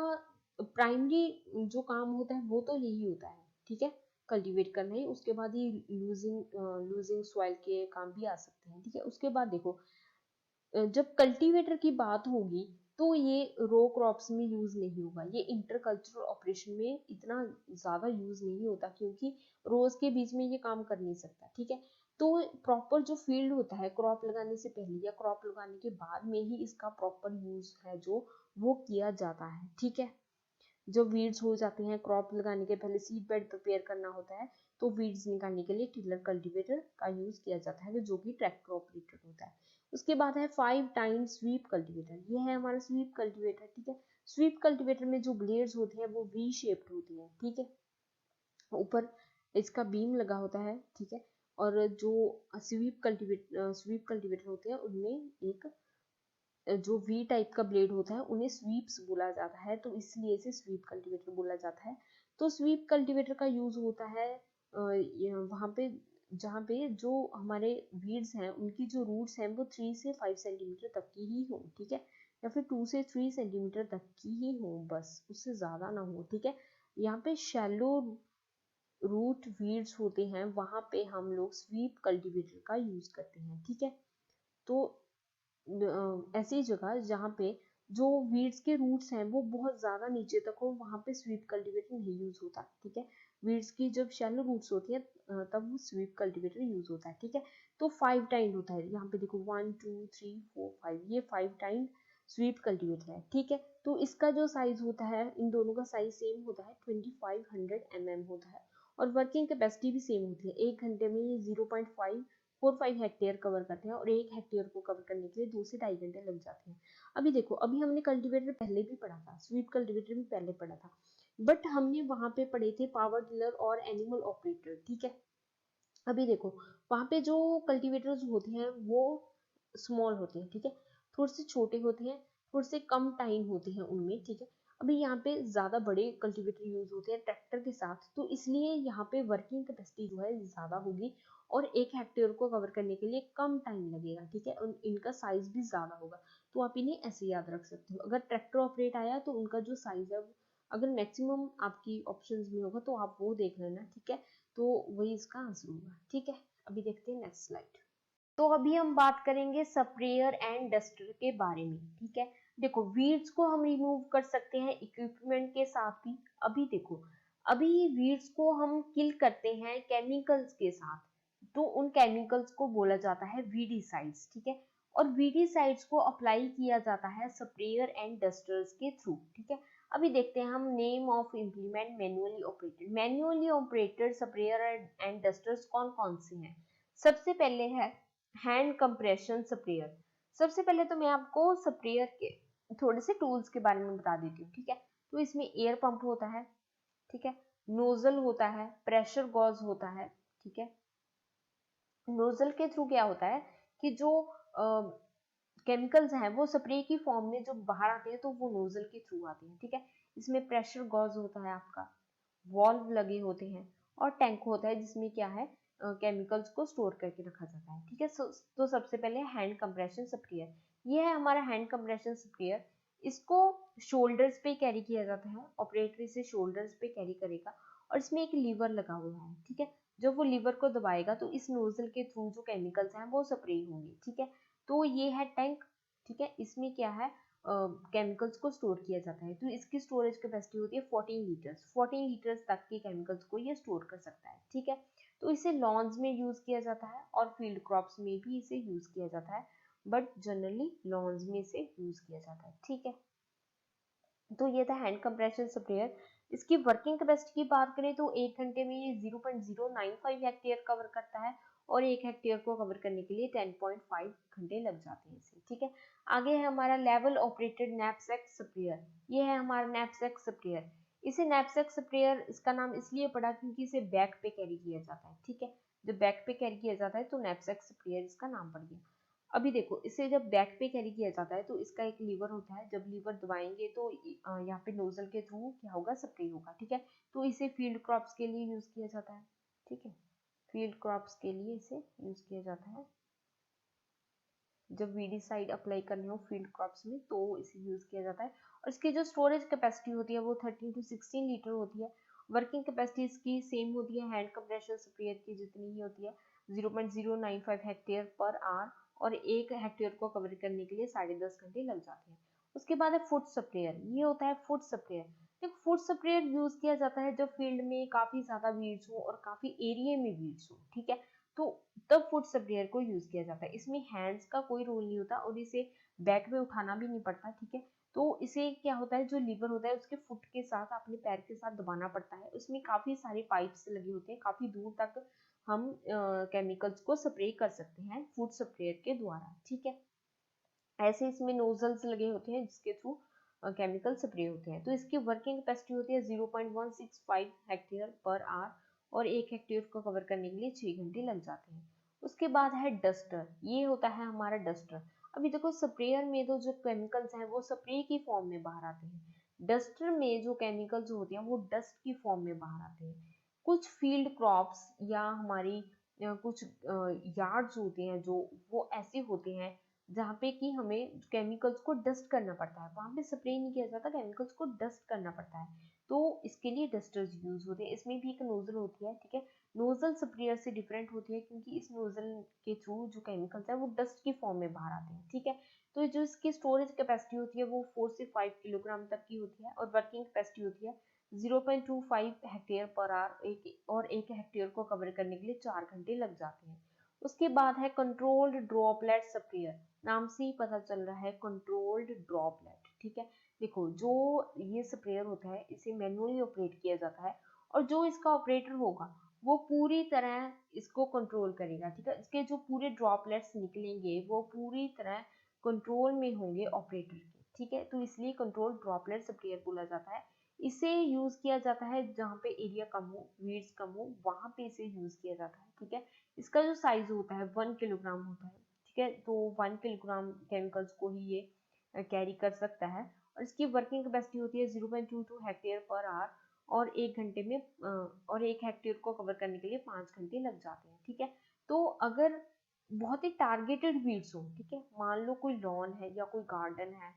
प्राइमरी जो काम होता है वो तो यही होता है, ठीक है, कल्टीवेट करना ही। उसके बाद ही लूजिंग सॉइल के काम भी आ सकते हैं, ठीक है। उसके बाद देखो जब कल्टीवेटर की बात होगी तो ये रो क्रॉप्स में यूज नहीं होगा, ये इंटरकल्चरल ऑपरेशन में इतना ज्यादा यूज नहीं होता क्योंकि रोज के बीच में ये काम कर नहीं सकता, ठीक है। तो प्रॉपर जो फील्ड होता है क्रॉप लगाने से पहले या क्रॉप लगाने के बाद में ही इसका प्रॉपर यूज है जो वो किया जाता है, ठीक है। जो वीड्स हो जाते हैं क्रॉप लगाने के पहले सीड बेड प्रिपेयर करना होता है तो वीड्स निकालने के लिए टिलर कल्टीवेटर का यूज किया जाता है जो कि ट्रैक्टर ऑपरेटेड होता है। उसके बाद है 5 टाइम स्वीप कल्टीवेटर, ये है हमारा स्वीप कल्टीवेटर, ठीक है। स्वीप कल्टीवेटर में जो ब्लेड्स होते हैं वो वी शेप्ड होती हैं, ठीक है। ऊपर इसका बीम लगा होता है, ठीक है। और जो स्वीप कल्टीवेटर होते हैं उनमें एक जो वी टाइप का ब्लेड होता है उन्हें स्वीप्स बोला जाता है, तो इसलिए इसे स्वीप कल्टीवेटर बोला जाता है। तो स्वीप कल्टीवेटर का यूज होता है वहां पे जहाँ पे जो हमारे वीड्स हैं उनकी जो रूट्स हैं वो 3 से 5 सेंटीमीटर तक की ही हो, ठीक है, या फिर 2 से 3 सेंटीमीटर तक की ही हो, बस उससे ज्यादा ना हो, ठीक है। यहाँ पे शैलो रूट वीड्स होते हैं वहां पे हम लोग स्वीप कल्टीवेटर का यूज करते हैं, ठीक है। तो ऐसी जगह जहाँ पे जो वीड्स के रूट्स हैं वो बहुत ज्यादा नीचे तक हो वहां पे स्वीप कल्टीवेटर नहीं यूज होता, ठीक है। वीड्स की जब शैलो रूट्स होती है तब वो स्वीप कल्टीवेटर यूज होता है, ठीक है। तो 5 टाइम होता है, यहाँ पे देखो 1 2 3 4 5, ये 5 टाइम स्वीप कल्टीवेटर है, ठीक है। तो इसका जो साइज होता है इन दोनों का साइज सेम होता है, 2500 mm होता है। और वर्किंग कैपेसिटी भी सेम होती है, 1 घंटे में ये 0.45 हेक्टेयर कवर करते हैं और 1 हेक्टेयर को कवर करने के लिए 2 से 2.5 घंटे लग जाते हैं। अभी देखो अभी हमने कल्टीवेटर पहले भी पढ़ा था, स्वीप कल्टीवेटर भी पहले पढ़ा था, बट हमने वहां पे पढ़े थे पावर टिलर और एनिमल ऑपरेटर, ठीक है। अभी देखो वहां पे जो कल्टीवेटर्स होते हैं वो स्मॉल होते हैं, ठीक है, थोड़े से छोटे होते हैं, थोड़े से कम टाइम होते हैं उनमें, ठीक है। अभी यहाँ पे ज्यादा बड़े कल्टीवेटर यूज होते हैं ट्रैक्टर के साथ, तो इसलिए यहाँ पे वर्किंग कैपेसिटी जो है ज्यादा होगी और 1 हेक्टेयर को कवर करने के लिए कम टाइम लगेगा, ठीक है। इनका साइज भी ज्यादा होगा, तो आप इन्हें ऐसे याद रख सकते हो। अगर ट्रैक्टर ऑपरेट आया तो उनका जो साइज है अगर मैक्सिमम आपकी ऑप्शंस में होगा तो आप वो देख लेना, ठीक है। तो वही इसका आंसर होगा, ठीक है। अभी देखते हैं नेक्स्ट स्लाइड। तो अभी हम बात करेंगे स्प्रेयर एंड डस्टर के बारे में, ठीक है। देखो वीड्स को हम रिमूव कर सकते हैं इक्विपमेंट के साथ भी। अभी देखो अभी वीड्स को हम किल करते हैं केमिकल्स के साथ, तो उन केमिकल्स को बोला जाता है वीडीसाइड्स, ठीक है। और वीडीसाइड्स को अप्लाई किया जाता है स्प्रेयर एंड डस्टर्स के थ्रू, ठीक है। अभी देखते हैं हम name of implement manually operated sprayer and dusters कौन कौन से हैं। सबसे पहले है हैंड कंप्रेशन स्प्रेयर। सबसे पहले तो मैं आपको स्प्रेयर के थोड़े से टूल्स के बारे में बता देती हूँ, ठीक है। तो इसमें एयर पंप होता है, ठीक है, नोजल होता है, प्रेशर गॉज होता है, ठीक है। नोजल के थ्रू क्या होता है कि जो केमिकल्स हैं वो स्प्रे की फॉर्म में जो बाहर आते हैं तो वो नोजल के थ्रू आते हैं, ठीक है। इसमें प्रेशर गॉज होता है आपका, वॉल्व लगे होते हैं और टैंक होता है जिसमें क्या है केमिकल्स को स्टोर करके रखा जाता है, ठीक है। तो सबसे पहले हैंड कंप्रेशन स्प्रेयर। ये है हमारा हैंड कंप्रेशन स्प्रेयर। इसको शोल्डर्स पे कैरी किया जाता है, ऑपरेटर इसे शोल्डर्स पे कैरी करेगा और इसमें एक लीवर लगा हुआ है, ठीक है। जब वो लीवर को दबाएगा तो इस नोजल के थ्रू जो केमिकल्स हैं वो स्प्रे होंगे, ठीक है। तो ये है टैंक, ठीक है। इसमें क्या है, केमिकल्स को स्टोर किया जाता है। तो इसकी स्टोरेज कैपेसिटी होती है 14 लीटर्स। 14 लीटर्स तक के केमिकल्स को ये स्टोर कर सकता है, ठीक है। तो इसे लॉन्स में यूज किया जाता है और फील्ड क्रॉप्स में भी इसे यूज किया जाता है, बट जनरली लॉन्स में इसे यूज किया जाता है, ठीक है। तो ये था हैंड कंप्रेशन स्प्रेयर। इसकी वर्किंग कैपेसिटी की बात करें तो 1 घंटे में ये 0.095 हेक्टेयर कवर करता है और 1 हेक्टेयर को कवर करने के लिए 10.5 घंटे लग जाते हैं इसे, ठीक है। आगे है हमारा लेवल ऑपरेटेड नैपसैक स्प्रेयर। ये है हमारा नैपसैक स्प्रेयर। इसे नैपसैक स्प्रेयर इसका नाम इसलिए पड़ा क्योंकि इसे बैक पे कैरी किया जाता है, ठीक है। जब बैक पे कैरी किया जाता है तो नैपसैक स्प्रेयर इसका नाम पड़ गया। अभी देखो, इसे जब बैक पे कैरी किया जाता है तो इसका एक लीवर होता है। जब लीवर दबाएंगे तो यहाँ पे नोजल के थ्रू क्या होगा, स्प्रे होगा, ठीक है। तो इसे फील्ड क्रॉप्स के लिए यूज किया जाता है, ठीक है। फील्ड क्रॉप्स के लिए इसे यूज किया जाता है। जब वीडीसाइड अप्लाई करनी हो फील्ड क्रॉप्स में तो इसे यूज किया जाता है। और इसकी जो स्टोरेज कैपेसिटी होती है वो 13 to 16 लीटर होती है। वर्किंग कैपेसिटी इसकी सेम होती है हैंड कंप्रेशर स्प्रेयर की जितनी ही होती है, 0.095 हेक्टेयर पर आवर, और 1 हेक्टेयर को कवर करने के लिए 10.5 घंटे लग जाते हैं। उसके बाद है फुट स्प्रेयर। ये होता है फुट स्प्रेयर। देखो, फुट स्प्रेयर यूज किया जाता है जब फील्ड में काफी ज्यादा वीड्स हो और काफी एरिया में वीड्स हो, ठीक है। तो तब फुट स्प्रेयर को यूज किया जाता है। इसमें हैंड्स का कोई रोल नहीं होता और इसे बैक में उठाना भी नहीं पड़ता, ठीक है। तो इसे क्या होता है, जो लीवर होता है उसके फुट के साथ अपने पैर के साथ दबाना पड़ता है। उसमें काफी सारे पाइप्स लगे होते हैं, काफी दूर तक हम केमिकल्स को स्प्रे कर सकते हैं फुट स्प्रेयर के द्वारा, ठीक है। ऐसे इसमें नोजल्स लगे होते हैं जिसके थ्रू केमिकल स्प्रे होते हैं। तो इसकी वर्किंग कैपेसिटी होती है 0.165 हेक्टेयर पर आवर और 1 हेक्टेयर को कवर करने के लिए 6 घंटे लग जाते हैं। उसके बाद है डस्टर। ये होता है हमारा डस्टर। अभी देखो, स्प्रेयर में तो जो केमिकल्स हैं वो स्प्रे की फॉर्म में बाहर आते हैं। डस्टर में जो केमिकल्स होते हैं वो डस्ट की फॉर्म में बाहर आते हैं। कुछ फील्ड क्रॉप्स या हमारी कुछ यार्ड्स होते हैं जो वो ऐसे होते हैं जहाँ पे कि हमें केमिकल्स को डस्ट करना पड़ता है। वहां पे स्प्रे नहीं किया जाता, केमिकल्स को डस्ट करना पड़ता है। तो इसके लिए डस्टर्स यूज होते हैं। इसमें भी एक नोजल होती है, ठीक है। नोजल स्प्रेयर से डिफरेंट होती है क्योंकि इस नोजल के थ्रू जो केमिकल्स है वो डस्ट की फॉर्म में बाहर आते हैं, ठीक है। तो जो इसकी स्टोरेज कैपेसिटी होती है वो 4 से 5 किलोग्राम तक की होती है और वर्किंग कैपेसिटी होती है 0.25 हेक्टेयर पर आवर और 1 हेक्टेयर को कवर करने के लिए 4 घंटे लग जाते हैं। उसके बाद है कंट्रोल्ड ड्रॉपलेट स्प्रेयर। नाम से ही पता चल रहा है कंट्रोल्ड ड्रॉपलेट, ठीक है। देखो, जो ये स्प्रेयर होता है इसे मैनुअली ऑपरेट किया जाता है और जो इसका ऑपरेटर होगा वो पूरी तरह इसको कंट्रोल करेगा, ठीक है। इसके जो पूरे ड्रॉपलेट्स निकलेंगे वो पूरी तरह कंट्रोल में होंगे ऑपरेटर के, ठीक है। तो इसलिए कंट्रोल ड्रॉपलेट स्प्रेयर बोला जाता है। इसे यूज किया जाता है जहाँ पे एरिया कम हो, वीड्स कम हो, वहां पे इसे यूज किया जाता है, ठीक है। इसका जो साइज होता है 1 किलोग्राम होता है, ठीक है। तो 1 किलोग्राम केमिकल्स को ही ये कैरी कर सकता है और इसकी वर्किंग कैपेसिटी होती है 0.22 हेक्टेयर पर आवर और 1 घंटे में और 1 हेक्टेयर को कवर करने के लिए 5 घंटे लग जाते हैं, ठीक है। तो अगर बहुत ही टारगेटेड वीड्स हो, ठीक है, मान लो कोई लॉन है या कोई गार्डन है,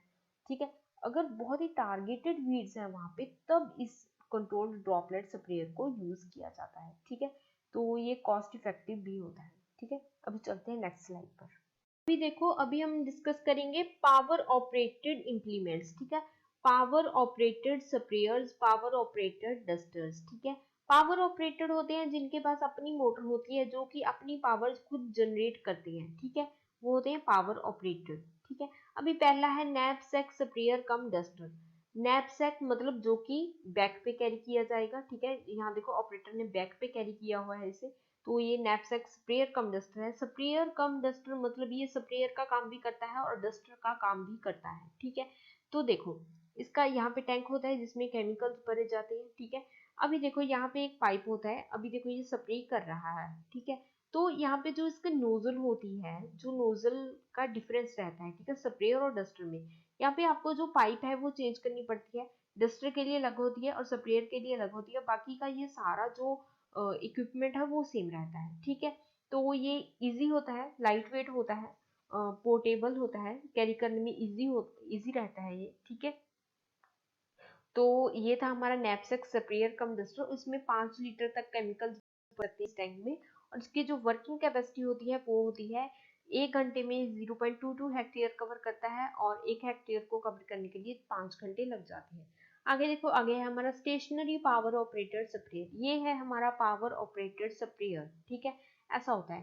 ठीक है, अगर बहुत ही टारगेटेड वीड्स हैं वहां पे, तब इस कंट्रोल्ड ड्रॉपलेट स्प्रेयर को यूज किया जाता है, ठीक है। तो ये कॉस्ट इफेक्टिव भी होता है, ठीक है। अभी चलते हैं नेक्स्ट स्लाइड पर। अभी देखो, अभी हम डिस्कस करेंगे पावर ऑपरेटेड इम्प्लीमेंट्स, ठीक है। Power operated sprayers, power operated dusters, ठीक है। पावर ऑपरेटेड होते हैं जिनके पास अपनी मोटर होती है जो कि अपनी पावर खुद जनरेट करती है, ठीक है। वो होते हैं पावर ऑपरेटेड, ठीक है। अभी पहला है नैपसैक स्प्रेयर कम डस्टर। नैपसैक मतलब जो कि बैक पे कैरी किया जाएगा, ठीक है। यहाँ देखो, ऑपरेटर ने बैक पे कैरी किया हुआ है इसे, तो ये नैपसैक स्प्रेयर कम डस्टर है। स्प्रेयर कम डस्टर मतलब ये स्प्रेयर का काम भी करता है और डस्टर का काम भी करता है, ठीक है। तो देखो, इसका यहाँ पे टैंक होता है जिसमें केमिकल्स भरे जाते हैं, ठीक है। अभी देखो, यहाँ पे एक पाइप होता है। अभी देखो, ये स्प्रे कर रहा है, ठीक है। तो यहाँ पे जो इसका नोजल होती है, जो नोजल का डिफरेंस रहता है, ठीक है, स्प्रेयर और डस्टर में, यहाँ पे आपको जो पाइप है वो चेंज करनी पड़ती है। डस्टर के लिए अलग होती है और स्प्रेयर के लिए अलग होती है। बाकी का ये सारा जो इक्विपमेंट है वो सेम रहता है, ठीक है। तो ये इजी होता है, लाइट वेट होता है पोर्टेबल होता है, कैरी करने में इजी रहता है ये, ठीक है। तो ये था हमारा नैपसेक स्प्रेयर कम डस्टर, इसमें 5 लीटर तक केमिकल्स भरते हैं इस टैंक में, और इसकी जो वर्किंग कैपेसिटी होती है वो होती है 1 घंटे में 0.22 हेक्टेयर कवर करता है, और 1 हेक्टेयर को कवर करने के लिए 5 घंटे लग जाते हैं। आगे देखो, आगे है हमारा स्टेशनरी पावर ऑपरेटेड स्प्रेयर। ये है हमारा पावर ऑपरेटेड स्प्रेयर, ठीक है। ऐसा होता है,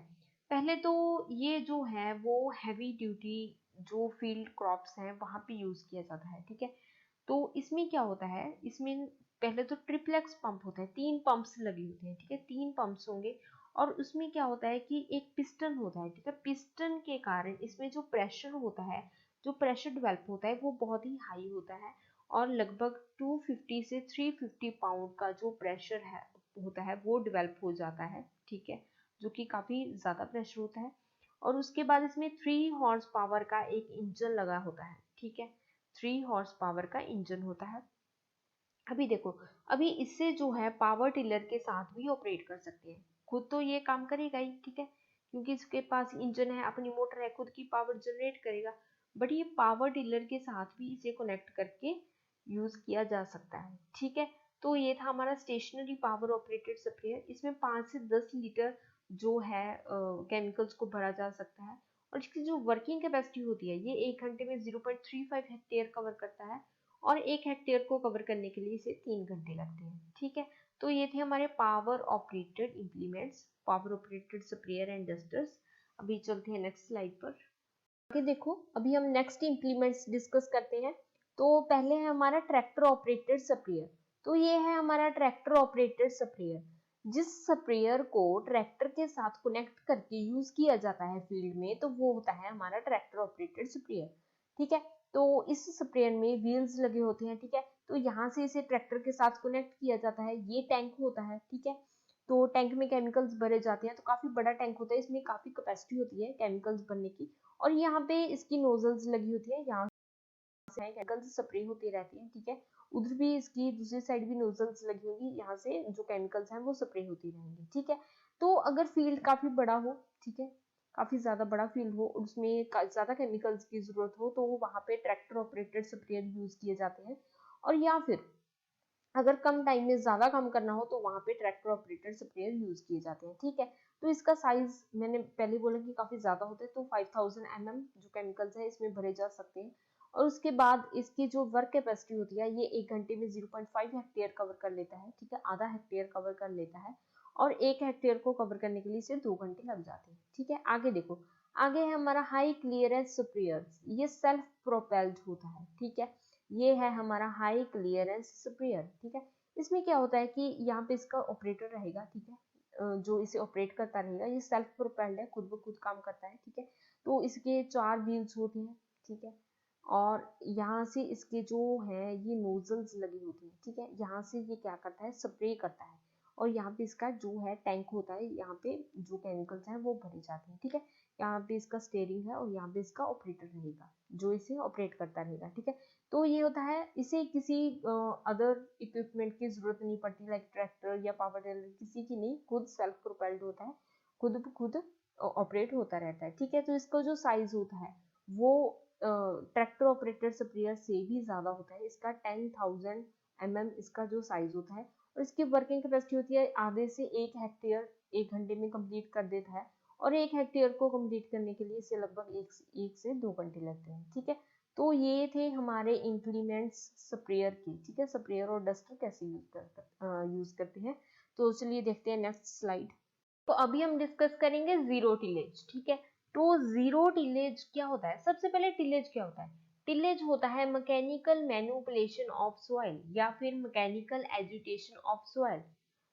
पहले तो ये जो है वो हैवी ड्यूटी जो फील्ड क्रॉप्स हैं वहां पे यूज किया जाता है, ठीक है। तो इसमें क्या होता है, इसमें पहले तो ट्रिप्लेक्स पंप होता है, 3 पंप्स लगे होते हैं, ठीक है, 3 पंप्स होंगे, और उसमें क्या होता है कि एक पिस्टन होता है, ठीक है। पिस्टन के कारण इसमें जो प्रेशर होता है, जो प्रेशर डेवलप होता है वो बहुत ही हाई होता है, और लगभग 250 से 350 पाउंड का जो प्रेशर है होता है वो डेवलप हो जाता है, ठीक है, जो कि काफी ज्यादा प्रेशर होता है। और उसके बाद इसमें 3 हॉर्स पावर का एक इंजन लगा होता है, ठीक है, 3 हॉर्स पावर का इंजन होता है। अभी देखो, अभी इससे जो है पावर टिलर के साथ भी ऑपरेट कर सकते हैं, खुद तो ये काम करेगा ही, ठीक है, क्योंकि इसके पास इंजन है, अपनी मोटर है, खुद की पावर जनरेट करेगा, बट ये पावर टिलर के साथ भी इसे कनेक्ट करके यूज किया जा सकता है, ठीक है। तो ये था हमारा स्टेशनरी पावर ऑपरेटेड स्प्रेयर, इसमें 5 से 10 लीटर जो है केमिकल्स को भरा जा सकता है, और इसकी जो वर्किंग कैपेसिटी होती है ये 1 घंटे में 0.35 हेक्टेयर कवर करता है, और 1 हेक्टेयर को कवर करने के लिए इसे 3 घंटे लगते हैं, ठीक है। तो ये थे हमारे power operated implements, power operated sprayer and dusters. अभी चलते हैं नेक्स्ट स्लाइड पर। आगे देखो, अभी हम नेक्स्ट इम्प्लीमेंट्स डिस्कस करते हैं। तो पहले है हमारा ट्रैक्टर ऑपरेटेड स्प्रेयर। तो ये है हमारा ट्रैक्टर ऑपरेटेड स्प्रेयर, जिस स्प्रेयर को ट्रैक्टर के साथ कनेक्ट करके यूज किया जाता है फील्ड में, तो वो होता है हमारा ट्रैक्टर ऑपरेटेड स्प्रेयर, ठीक है। तो इस स्प्रेयर में व्हील्स लगे होते हैं, ठीक है, तो यहाँ से इसे ट्रैक्टर के साथ कनेक्ट किया जाता है, ये टैंक होता है, ठीक है। तो टैंक में केमिकल्स भरे जाते हैं, तो काफी बड़ा टैंक होता है, इसमें काफी कैपेसिटी होती है केमिकल्स भरने की, और यहाँ पे इसकी नोजल्स लगी होती है, यहाँ से केमिकल्स स्प्रे होते रहते हैं, ठीक है। उधर भी इसकी दूसरी साइड भी नोजल्स लगी होंगी, यहाँ से जो केमिकल्स हैं वो स्प्रे होती रहेंगी, ठीक है। तो अगर फील्ड काफी बड़ा हो, ठीक है, काफी ज्यादा बड़ा फील्ड हो और उसमें ज्यादा केमिकल्स की जरूरत हो, तो वहां पे ट्रैक्टर ऑपरेटेड स्प्रेयर यूज किए जाते हैं, और या फिर अगर कम टाइम में ज्यादा काम करना हो तो वहां पे ट्रैक्टर ऑपरेटेड स्प्रेयर यूज किए जाते हैं, ठीक है। तो इसका साइज मैंने पहले बोला कि काफी ज्यादा होता है, तो 5000 mm जो केमिकल्स है इसमें भरे जा सकते हैं, और उसके बाद इसकी जो वर्क कैपेसिटी होती है ये 1 घंटे में 0.5 हेक्टेयर कवर कर लेता है, ठीक है, आधा हेक्टेयर कवर कर लेता है, और 1 हेक्टेयर को कवर करने के लिए सिर्फ 2 घंटे लग जाते हैं, ठीक है। आगे देखो, आगे है हमारा हाई क्लियरेंस स्प्रेयर, ये सेल्फ प्रोपेल्ड होता है, ठीक है। ये है हमारा हाई क्लियरेंस स्प्रेयर, ठीक है। इसमें क्या होता है कि यहाँ पे इसका ऑपरेटर रहेगा, ठीक है, जो इसे ऑपरेट करता रहेगा, ये सेल्फ प्रोपेल्ड है, खुद ब खुद काम करता है, ठीक है। तो इसके 4 व्हील्स होते हैं, ठीक है, और यहाँ से इसके जो है ये नोजल्स लगी होती है, ठीक है, यहाँ से ये क्या करता है, स्प्रे करता है, और यहाँ पे इसका जो है टैंक होता है, यहाँ पे जो केमिकल्स हैं वो भरे जाते हैं, ठीक है। यहाँ पे इसका स्टेयरिंग है, और यहाँ पे इसका ऑपरेटर रहेगा जो इसे ऑपरेट करता रहेगा, ठीक है। तो ये होता है, इसे किसी अदर इक्विपमेंट की जरूरत नहीं पड़ती, लाइक ट्रैक्टर या पावर टिलर, किसी की नहीं, खुद सेल्फ प्रोपेल्ड होता है, खुद ब खुद ऑपरेट होता रहता है, ठीक है। तो इसका जो साइज होता है वो ट्रैक्टर ऑपरेटेड स्प्रेयर से भी ज्यादा होता है, इसका 10,000 mm इसका जो साइज होता है, और इसकी वर्किंग कैपेसिटी होती है आधे से 1 हेक्टेयर 1 घंटे में कंप्लीट कर देता है, और 1 हेक्टेयर को कंप्लीट करने के लिए इसे लगभग एक से 2 घंटे लगते हैं, ठीक है। तो ये थे हमारे इम्प्लीमेंट्स स्प्रेयर की, ठीक है, स्प्रेयर और डस्टर कैसे यूज करते हैं। तो चलिए देखते हैं नेक्स्ट स्लाइड। तो अभी हम डिस्कस करेंगे जीरो टिलेज, ठीक है। तो जीरो टिलेज क्या होता है, सबसे पहले टिलेज क्या होता है। टिलेज होता है मैकेनिकल मैनिपुलेशन ऑफ सॉइल, या फिर mechanical agitation of soil,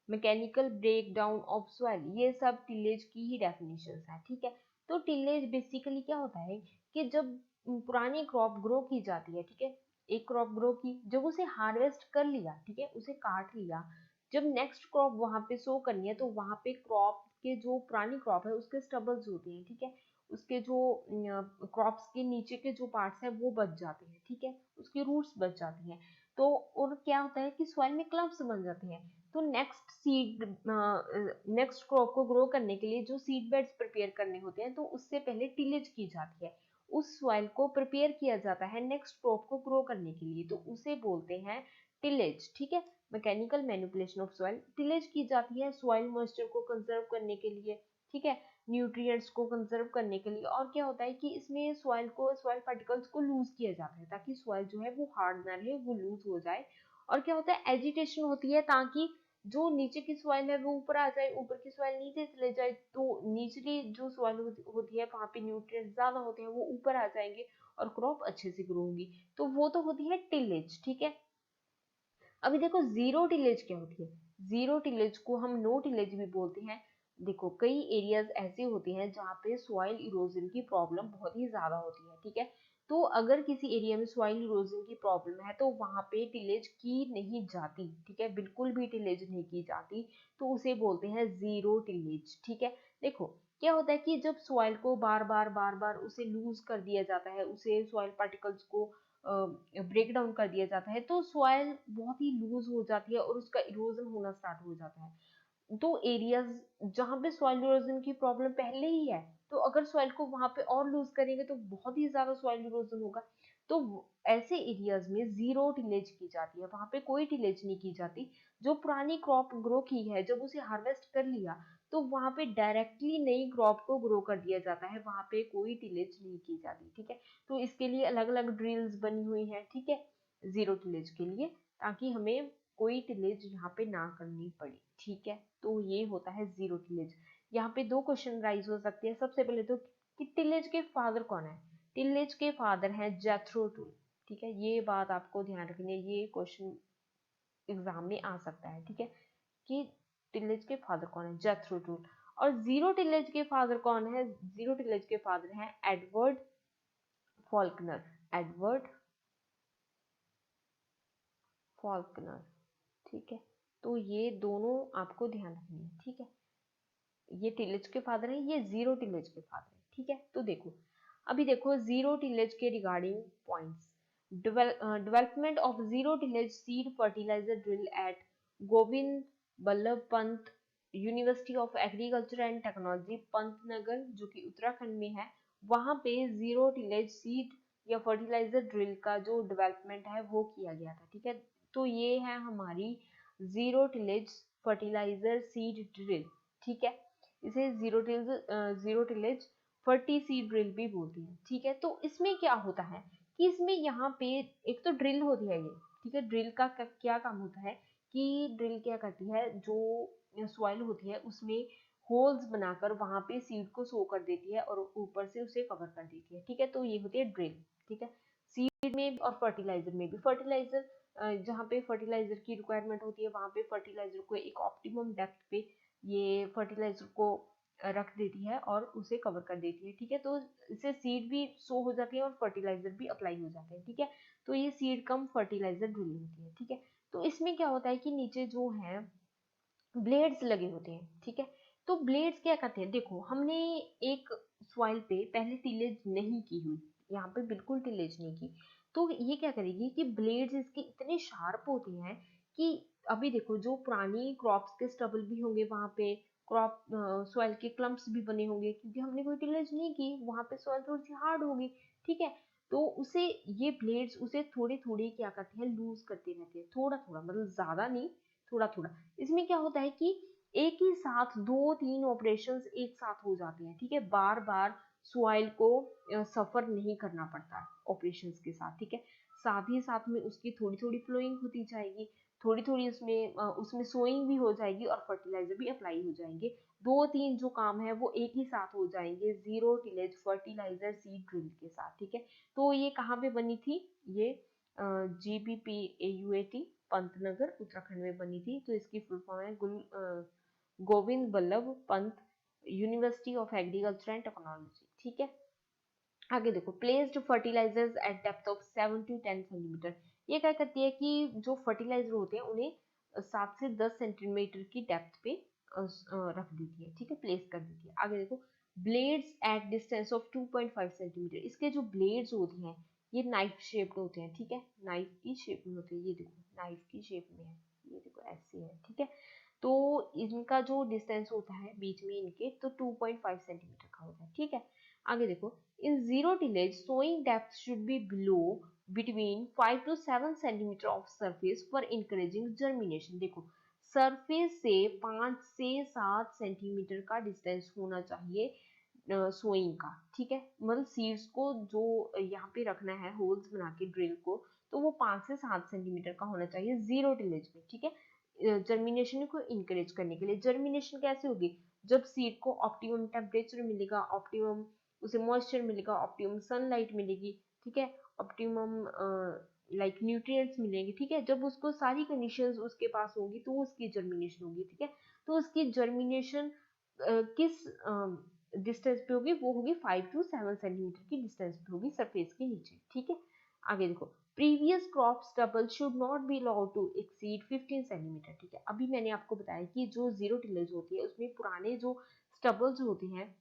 mechanical break down of soil, ये सब टिलेज की ही डेफिनेशन है, ठीक है। तो टिलेज बेसिकली क्या होता है कि जब पुरानी क्रॉप ग्रो की जाती है, ठीक है, एक क्रॉप ग्रो की, जब उसे हार्वेस्ट कर लिया, ठीक है, उसे काट लिया, जब नेक्स्ट क्रॉप वहां पे सो करनी है, तो वहां पे क्रॉप के जो पुरानी क्रॉप है उसके स्टबल्स होते हैं, ठीक है, उसके जो क्रॉप्स के नीचे के जो पार्ट्स है वो बच जाते हैं, ठीक है, उसकी रूट्स बच जाती हैं। तो और क्या होता है कि सॉइल में क्लम्प्स बन जाते हैं, तो नेक्स्ट क्रॉप को ग्रो करने के लिए जो सीड बेड्स प्रिपेयर करने होते हैं, तो उससे पहले टिलेज की जाती है, उस सॉइल को प्रिपेयर किया जाता है नेक्स्ट क्रॉप को ग्रो करने के लिए, तो उसे बोलते हैं टिलेज। ठीक है, mechanical manipulation of soil. Tillage की जाती है सॉइल मॉइस्चर को कंजर्व करने के लिए, ठीक है, न्यूट्रिएंट्स को कंजर्व करने के लिए। और क्या होता है कि इसमें सॉइल पार्टिकल्स को लूज किया जाता है, ताकि सॉइल जो है वो हार्ड ना रहे, वो लूज हो जाए। और क्या होता है, एजिटेशन होती है, ताकि जो नीचे की सॉइल है वो ऊपर आ जाए, ऊपर की सॉइल नीचे चले जाए, तो निचली जो सॉइल होती है वहां पे न्यूट्रिएंट्स ज्यादा होते हैं, वो ऊपर आ जाएंगे और क्रॉप अच्छे से ग्रो होगी। तो वो तो होती है टिलेज। ठीक है, अभी देखो जीरो टिलेज क्या होती है। जीरो टिलेज को हम नो टिलेज भी बोलते हैं। देखो कई एरियाज ऐसे होते हैं जहाँ पे सॉइल इरोजन की प्रॉब्लम बहुत ही ज्यादा होती है। ठीक है, तो अगर किसी एरिया में सॉइल इरोजन की प्रॉब्लम है तो वहां पे टिलेज की नहीं जाती। ठीक है, बिल्कुल भी टिलेज नहीं की जाती, तो उसे बोलते हैं जीरो टिलेज। ठीक है, देखो क्या होता है कि जब सॉइल को बार बार उसे लूज कर दिया जाता है, उसे सॉइल पार्टिकल्स को ब्रेक डाउन कर दिया जाता है, तो सॉइल बहुत ही लूज हो जाती है और उसका इरोजन होना स्टार्ट हो जाता है। तो एरियाज जहाँ पे सॉइल इरोजन की प्रॉब्लम पहले ही है, तो अगर सॉइल को वहां पे और लूज करेंगे तो बहुत ही ज्यादा सॉइल इरोजन होगा। तो ऐसे एरियाज में जीरो टिलेज की जाती है, वहां पे कोई टिलेज नहीं की जाती। जो पुरानी क्रॉप ग्रो की है, जब उसे हार्वेस्ट कर लिया, तो वहां पे डायरेक्टली नई क्रॉप को ग्रो कर दिया जाता है, वहां पे कोई टिलेज नहीं की जाती। ठीक है, तो इसके लिए अलग अलग ड्रिल्स बनी हुई है। ठीक है, जीरो टिलेज के लिए, ताकि हमें कोई टिलेज यहाँ पे ना करनी पड़े। ठीक है, तो ये होता है जीरो टिलेज। यहाँ पे दो क्वेश्चन राइज हो सकते हैं। सबसे पहले तो कि टिलेज के फादर कौन है। टिलेज के फादर हैं जेथरो टूल। ठीक है, ये बात आपको ध्यान रखनी है, ये क्वेश्चन एग्जाम में आ सकता है। ठीक है, कि टिलेज के फादर कौन है, जेथरो टूल। और जीरो टिलेज के फादर कौन है, जीरो टिलेज के फादर हैं एडवर्ड फॉल्कनर। Edward Faulkner. ठीक है, तो ये दोनों आपको ध्यान रखनी है। ठीक है, ये टिलेज के फादर है, ये जीरो टिलेज के फादर है। ठीक है, तो देखो अभी देखो जीरो टिलेज के regarding points. Development of zero tillage seed fertiliser drill at Govind Ballabh Pant university of agriculture and technology Pantnagar, जो कि उत्तराखंड में है। वहां पे जीरो टिलेज सीड या फर्टिलाइजर ड्रिल का जो डेवलपमेंट है वो किया गया था। ठीक है, तो ये है हमारी zero tillage fertiliser seed drill. ठीक है, इसे zero tillage ferti seed drill भी बोलती है। ठीक है, तो इसमें क्या होता है कि इसमें यहाँ पे एक तो ड्रिल होती है ये। ठीक है, ड्रिल का क्या काम होता है कि ड्रिल क्या करती है, जो सॉइल होती है उसमें होल्स बनाकर वहां पे सीड को सो कर देती है और ऊपर से उसे कवर कर देती है। ठीक है, तो ये होती है ड्रिल। ठीक है, सीड में और फर्टिलाइजर में भी, फर्टिलाइजर जहाँ पे फर्टिलाइजर की रिक्वायरमेंट होती है वहां पे फर्टिलाइजर को एक ऑप्टिमम डेप्थ पे ये फर्टिलाइजर को रख देती है और उसे कवर कर देती है। ठीक है, तो इससे सीड भी सो हो जाती है और फर्टिलाइजर भी अप्लाई हो जाते हैं। ठीक है, तो ये सीड कम फर्टिलाइजर ड्रिलिंग होती है। ठीक है, तो इसमें क्या होता है कि नीचे जो है ब्लेड्स लगे होते हैं। ठीक है, तो ब्लेड्स क्या करते हैं, देखो हमने एक सॉइल पे पहले टिलेज नहीं की हुई, यहाँ पे बिल्कुल टिलेज नहीं की, तो ये क्या करेगी कि ब्लेड्स इसके इतने शार्प होते हैं कि अभी देखो जो पुरानी क्रॉप्स के स्टबल भी होंगे वहां पे, क्रॉप सॉइल के क्लम्प्स भी बने होंगे, क्योंकि हमने कोई टिलेज नहीं की, वहां पे सॉइल थोड़ी सी हार्ड होगी। ठीक है, तो उसे ये ब्लेड्स उसे थोड़े थोड़े क्या करते हैं, लूज करते रहते हैं, थोड़ा थोड़ा, मतलब ज्यादा नहीं, थोड़ा थोड़ा। इसमें क्या होता है कि एक ही साथ दो तीन ऑपरेशंस एक साथ हो जाते हैं। ठीक है, बार बार सॉइल को सफर नहीं करना पड़ता ऑपरेशंस के साथ। ठीक है, साथ ही साथ में उसकी थोड़ी थोड़ी फ्लोइंग होती जाएगी, थोड़ी थोड़ी उसमें सोइंग भी हो जाएगी और फर्टिलाइजर भी अप्लाई हो जाएंगे। दो तीन जो काम है वो एक ही साथ हो जाएंगे zero tillage fertiliser seed drill के साथ। ठीक है, तो ये कहाँ पे बनी थी, ये GBPAUAT पंतनगर उत्तराखंड में बनी थी। तो इसकी फुल फॉर्म है Govind Ballabh Pant university of agriculture and technology. ठीक है, आगे देखो placed fertilizers at depth of 7 to 10 centimeter. ये क्या करती है कि जो फर्टिलाइजर होते हैं उन्हें 7 से 10 सेंटीमीटर की डेप्थ पे रख देती है। ठीक है, प्लेस कर देती है। आगे देखो blades at distance of 2.5 centimetre. इसके जो ब्लेड्स होती हैं ये नाइफ शेप्ड होते हैं। ठीक है, नाइफ की शेप में होते हैं, ये देखो नाइफ की शेप में है ये देखो ऐसे है, ठीक है। तो इनका जो डिस्टेंस होता है बीच में इनके, तो 2.5 सेंटीमीटर का होता है, ठीक है। आगे देखो, in zero tillage sowing depth should be below between 5 to 7 centimeter of surface for encouraging germination. देखो, सरफेस से 5 से 7 सेंटीमीटर का डिस्टेंस होना चाहिए सोइंग का, ठीक है। मतलब सीड्स को जो यहाँ पे रखना है होल्स बना के ड्रिल को, तो वो 5 से 7 सेंटीमीटर का होना चाहिए जीरो टिलेज में, ठीक है। जर्मिनेशन को इंकरेज करने के लिए। जर्मिनेशन कैसे होगी? जब सीड को ऑप्टिमम टेम्परेचर मिलेगा, ऑप्टिमम उसे मॉइस्चर मिलेगा, ऑप्टिमम सनलाइट मिलेगी, ठीक है, ऑप्टिमम लाइक न्यूट्रिएंट्स मिलेंगे, ठीक है। जब उसको सारी कंडीशंस उसके पास होगी तो उसकी जर्मिनेशन होगी, ठीक है। तो उसकी जर्मिनेशन किस डिस्टेंस पे होगी? वो होगी 5 to 7 सेंटीमीटर की डिस्टेंस पे होगी सरफेस के नीचे, ठीक है। आगे देखो, previous crop stubble should not be allowed to exceed 15 centimeter, ठीक है। अभी मैंने आपको बताया कि जो जीरो टिलेज होती है उसमें पुराने जो स्टबल्स होते हैं,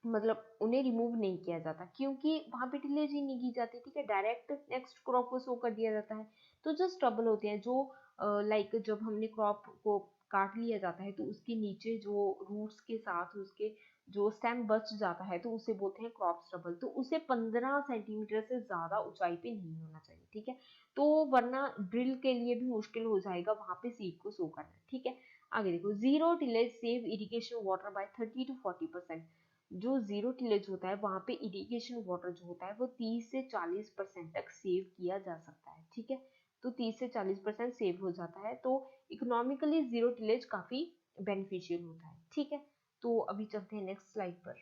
मतलब उन्हें रिमूव नहीं किया जाता, क्योंकि वहां पे टिलेज ही नहीं की जाती, ठीक है। डायरेक्ट नेक्स्ट क्रॉप को सो कर दिया जाता है। तो जो स्टबल होते हैं, जो लाइक जब हमने क्रॉप को काट लिया जाता है तो उसके नीचे जो रूट्स के साथ उसके जो स्टेम बच जाता है, तो उसे बोलते हैं क्रॉप स्टबल। तो उसे 15 सेंटीमीटर से ज्यादा ऊंचाई पे नहीं होना चाहिए, ठीक है। तो वरना ड्रिल के लिए भी मुश्किल हो जाएगा वहां पे सीड को सो करना, ठीक है। आगे देखो, zero tillage save irrigation water bye 30 to 40%। जो जीरो टिलेज होता है वहां पे इरिगेशन वाटर जो होता है वो 30 से 40% तक सेव किया जा सकता है, ठीक है। तो 30 से 40% सेव हो जाता है, तो इकोनॉमिकली जीरो टिलेज काफी बेनिफिशियल होता है, ठीक है। तो अभी चलते हैं नेक्स्ट स्लाइड पर।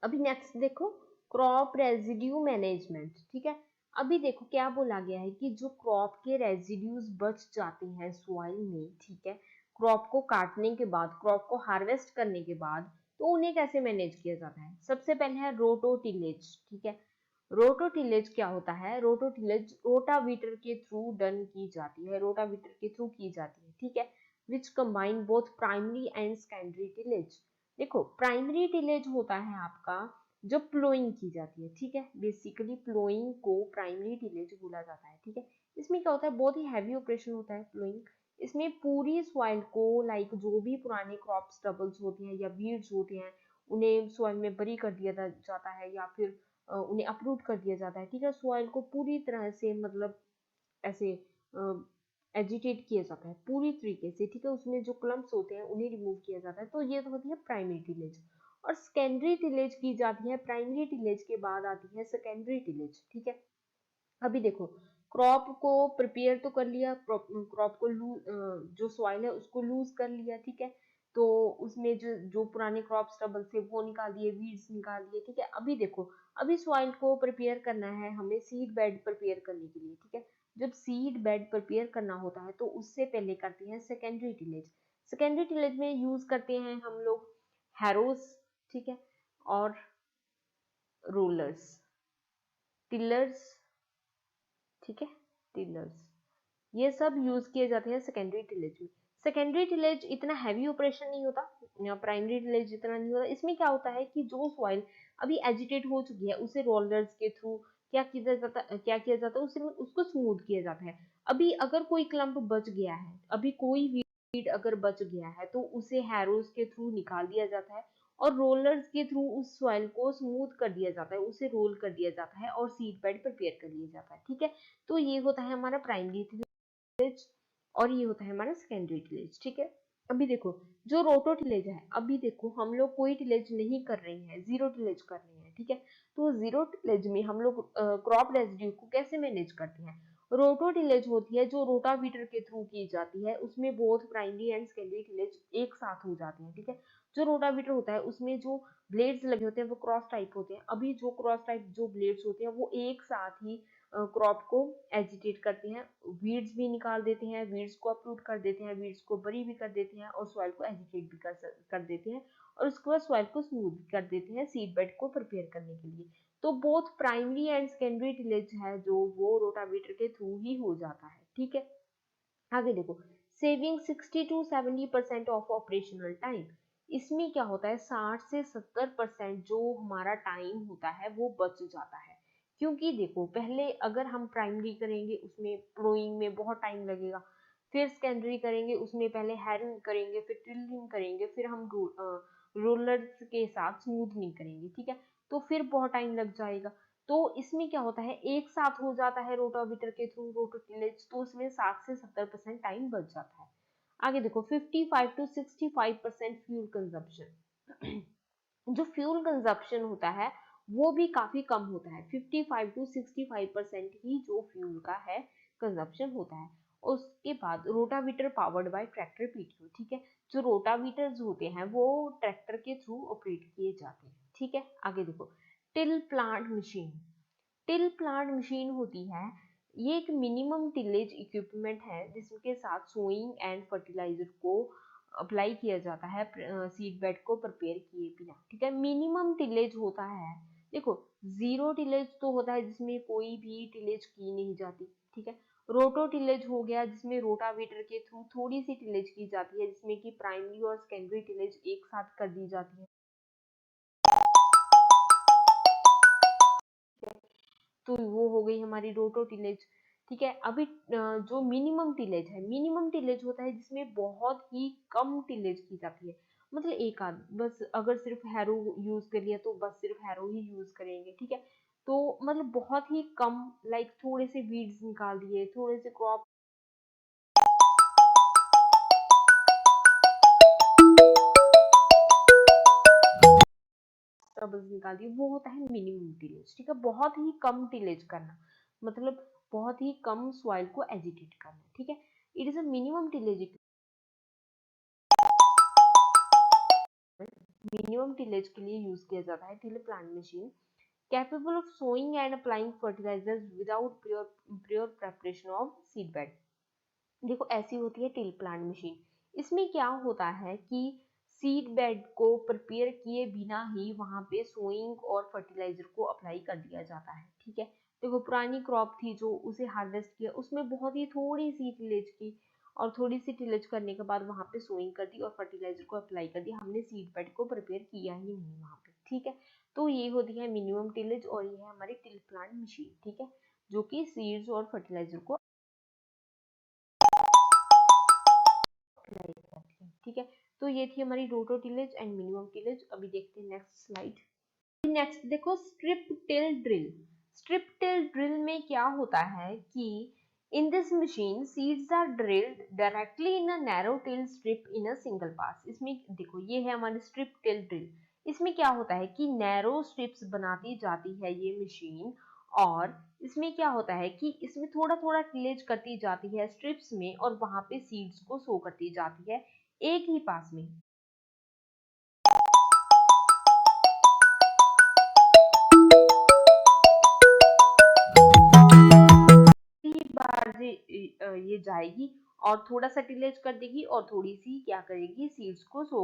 अभी नेक्स्ट देखो, क्रॉप रेजिड्यू मैनेजमेंट, ठीक है। अभी देखो क्या बोला गया है कि जो क्रॉप के रेजिड्यूज बच जाते हैं सॉइल में, ठीक है, क्रॉप को काटने के बाद, क्रॉप को हार्वेस्ट करने के बाद, तो उन्हें कैसे मैनेज किया जाता है? सबसे पहले है रोटोटिलेज, ठीक है। रोटोटिलेज क्या होता है? रोटोटिलेज रोटावीटर के थ्रू डन की जाती है, रोटावीटर के थ्रू की जाती है, ठीक है, which combine both primary and secondary tillage. देखो, प्राइमरी टिलेज होता है आपका जब प्लोइंग की जाती है, ठीक है। बेसिकली प्लोइंग को प्राइमरी टिलेज बोला जाता है, ठीक है। इसमें क्या होता है? बहुत ही हैवी ऑपरेशन होता है प्लोइंग। इसमें पूरी सॉइल को, लाइक जो भी पुराने क्रॉप स्टबल्स होते हैं या वीड्स होते हैं, उन्हें सॉइल में बरी कर दिया जाता है, या फिर उन्हें अपरूट कर दिया जाता है, ठीक है। सॉइल को पूरी तरह से, मतलब ऐसे एजिटेट किया जाता है पूरी तरीके से, ठीक है। उसमें जो क्लम्प्स होते हैं उन्हें रिमूव किया जाता है, तो ये तो होती है प्राइमरी टिलेज। और सेकेंडरी टिलेज की जाती है, प्राइमरी टिलेज के बाद आती है सेकेंडरी टिलेज, ठीक है। अभी देखो, क्रॉप को प्रिपेयर तो कर लिया, क्रॉप को जो सॉइल है उसको लूज कर लिया, ठीक है। तो उसमें जो जो पुराने क्रॉप स्टबल थे वो निकाल दिए, वीड्स निकाल दिए, ठीक है। अभी देखो, अभी सॉइल को प्रिपेयर करना है हमें सीड बेड प्रिपेयर करने के लिए, ठीक है। जब सीड बेड प्रिपेयर करना होता है तो उससे पहले करते हैं सेकेंडरी टिलेज। सेकेंडरी टिलेज में यूज करते हैं हम लोग हैरोस, ठीक है, और रोलर्स, टिलर्स, ठीक है, टिलर्स, ये सब यूज किए जाते हैं सेकेंडरी टिलेज में। सेकेंडरी टिलेज इतना हैवी ऑपरेशन नहीं होता, या प्राइमरी टिलेज इतना नहीं होता। इसमें क्या होता है कि जो सॉइल अभी एजिटेट हो चुकी है उसे रोलर्स के थ्रू क्या किया जाता है, उसे उसको स्मूथ किया जाता है। अभी अगर कोई क्लम्प बच गया है, अभी कोई वीड अगर बच गया है, तो उसे हैरोस के थ्रू निकाल दिया जाता है और रोलर्स के थ्रू उस सॉइल को स्मूथ कर दिया जाता है, उसे रोल कर दिया जाता है और सीड बेड प्रिपेयर कर लिया जाता है, ठीक है। तो ये होता है हमारा प्राइमरी टिलेज और ये होता है हमारा सेकेंडरी टिलेज, ठीक है। अभी देखो, जो रोटो टिलेज है, अभी देखो हम लोग कोई टिलेज नहीं कर रहे हैं, जीरो टिलेज कर रहे हैं, ठीक है। तो जीरो टिलेज में हम लोग क्रॉप रेजिड्यू को कैसे मैनेज करते हैं? रोटो टिलेज होती है जो रोटावीटर के थ्रू की जाती है, उसमें both primary and secondary tillage एक साथ हो जाते हैं, ठीक है। जो रोटावीटर होता है उसमें जो ब्लेड्स लगे होते हैं वो क्रॉस टाइप होते हैं। अभी जो क्रॉस टाइप जो ब्लेड्स होते हैं वो एक साथ ही क्रॉप को एजिटेट करते हैं, वीड्स भी निकाल देते हैं, वीड्स को अपरूट कर देते हैं, वीड्स को बरी भी कर देते हैं और सॉइल को एजिटेट भी कर देते हैं, और उसके बाद सॉइल को स्मूथ कर देते हैं सीड बेड को प्रिपेयर करने के लिए। तो both primary and secondary tillage है जो वो रोटावेटर के थ्रू ही हो जाता है, ठीक है। आगे देखो, saving 60 to 70% of operational time. इसमें क्या होता है, 60 से 70% जो हमारा टाइम होता है वो बच जाता है। क्योंकि देखो, पहले अगर हम प्राइमरी करेंगे उसमें प्लोइंग में बहुत टाइम लगेगा, फिर सेकेंडरी करेंगे, उसमें पहले हैरिंग करेंगे, फिर टिल्लिंग करेंगे, फिर हम रोलर्स के साथ स्मूथनिंग करेंगे, ठीक है। तो फिर बहुत टाइम लग जाएगा। तो इसमें क्या होता है, एक साथ हो जाता है रोटावेटर के थ्रू रोटर टिलेज, तो इसमें 60 से 70% टाइम बच जाता है। आगे देखो 55 to 65% फ्यूल कंजप्शन। जो फ्यूल कंजप्शन होता है वो भी काफी कम होता है, 55 to 65% ही जो फ्यूल का है कंजप्शन होता है। उसके बाद rotavator powered by tractor PTO, ठीक है। जो रोटावीटर्स होते हैं वो ट्रैक्टर के थ्रू ऑपरेट किए जाते हैं, ठीक है। आगे देखो till plant machine. Till plant machine होती है, ये एक मिनिमम टिलेज इक्विपमेंट है जिसके साथ सोइंग एंड फर्टिलाइजर को अप्लाई किया जाता है सीड बेड को प्रिपेयर किए बिना, ठीक है। मिनिमम टिलेज होता है, देखो जीरो टिलेज तो होता है जिसमें कोई भी टिलेज की नहीं जाती, ठीक है। रोटो टिलेज हो गया जिसमें रोटावेटर के थ्रू थोड़ी सी टिलेज की जाती है, जिसमें कि प्राइमरी और सेकेंडरी टिलेज एक साथ कर दी जाती है। तो वो हो गई हमारी रोटो टिलेज, ठीक है। अभी जो मिनिमम टिलेज है, मिनिमम टिलेज होता है जिसमें बहुत ही कम टिलेज की जाती है, मतलब एक आध बस, अगर सिर्फ हैरो यूज कर लिया तो बस सिर्फ हैरो ही यूज करेंगे, ठीक है। तो मतलब बहुत ही कम, लाइक थोड़े से वीड्स निकाल दिए, थोड़े से क्रॉप स्टबल्स निकाल दिए, वो होता है मिनिमम टिलेज, ठीक है। बहुत ही कम टिलेज करना मतलब बहुत ही कम सॉइल को एजिटेट करना, ठीक है। It is a minimum tillage. Minimum tillage के लिए यूज किया जाता है till plant machine, capable of sowing and applying fertilizers without pure preparation of seed bed. देखो ऐसी होती है टिल प्लांट मशीन। इसमें क्या होता है कि सीड बेड को प्रिपेयर किए बिना ही वहां पे सोइंग और फर्टिलाइजर को अप्लाई कर दिया जाता है, ठीक है। देखो पुरानी क्रॉप थी जो उसे हार्वेस्ट किया, उसमें बहुत ही थोड़ी सी टिलेज की, और थोड़ी सी टिलेज करने के बाद वहां पे सोइंग कर दी और फर्टिलाइजर को अप्लाई कर दिया, हमने सीड बेड को प्रिपेयर किया ही नहीं वहां पे, ठीक है। तो ये होती है मिनिमम टिलेज, और ये है हमारी टिल प्लांट मशीन, ठीक है, जो कि सीड्स और फर्टिलाइजर को अप्लाई करती है, ठीक है। तो ये थी हमारी रोटो टिलेज एंड मिनिमम टिलेज। अभी देखते हैं नेक्स्ट स्लाइड। नेक्स्ट देखो strip till drill. Strip till drill में क्या होता है कि in this machine seeds are drilled directly in a narrow till strip in a single pass. इसमें देखो ये है हमारी स्ट्रिप टिल ड्रिल। इसमें क्या होता है कि नैरो स्ट्रिप्स बनाती जाती है ये मशीन, और इसमें क्या होता है कि इसमें थोड़ा थोड़ा टिलेज करती जाती है स्ट्रिप्स में, और वहां पे सीड्स को सो करती जाती है एक ही पास में। बार ये जाएगी और थोड़ा सा टिलेज कर देगी और थोड़ी सी क्या करेगी, सीड्स को सो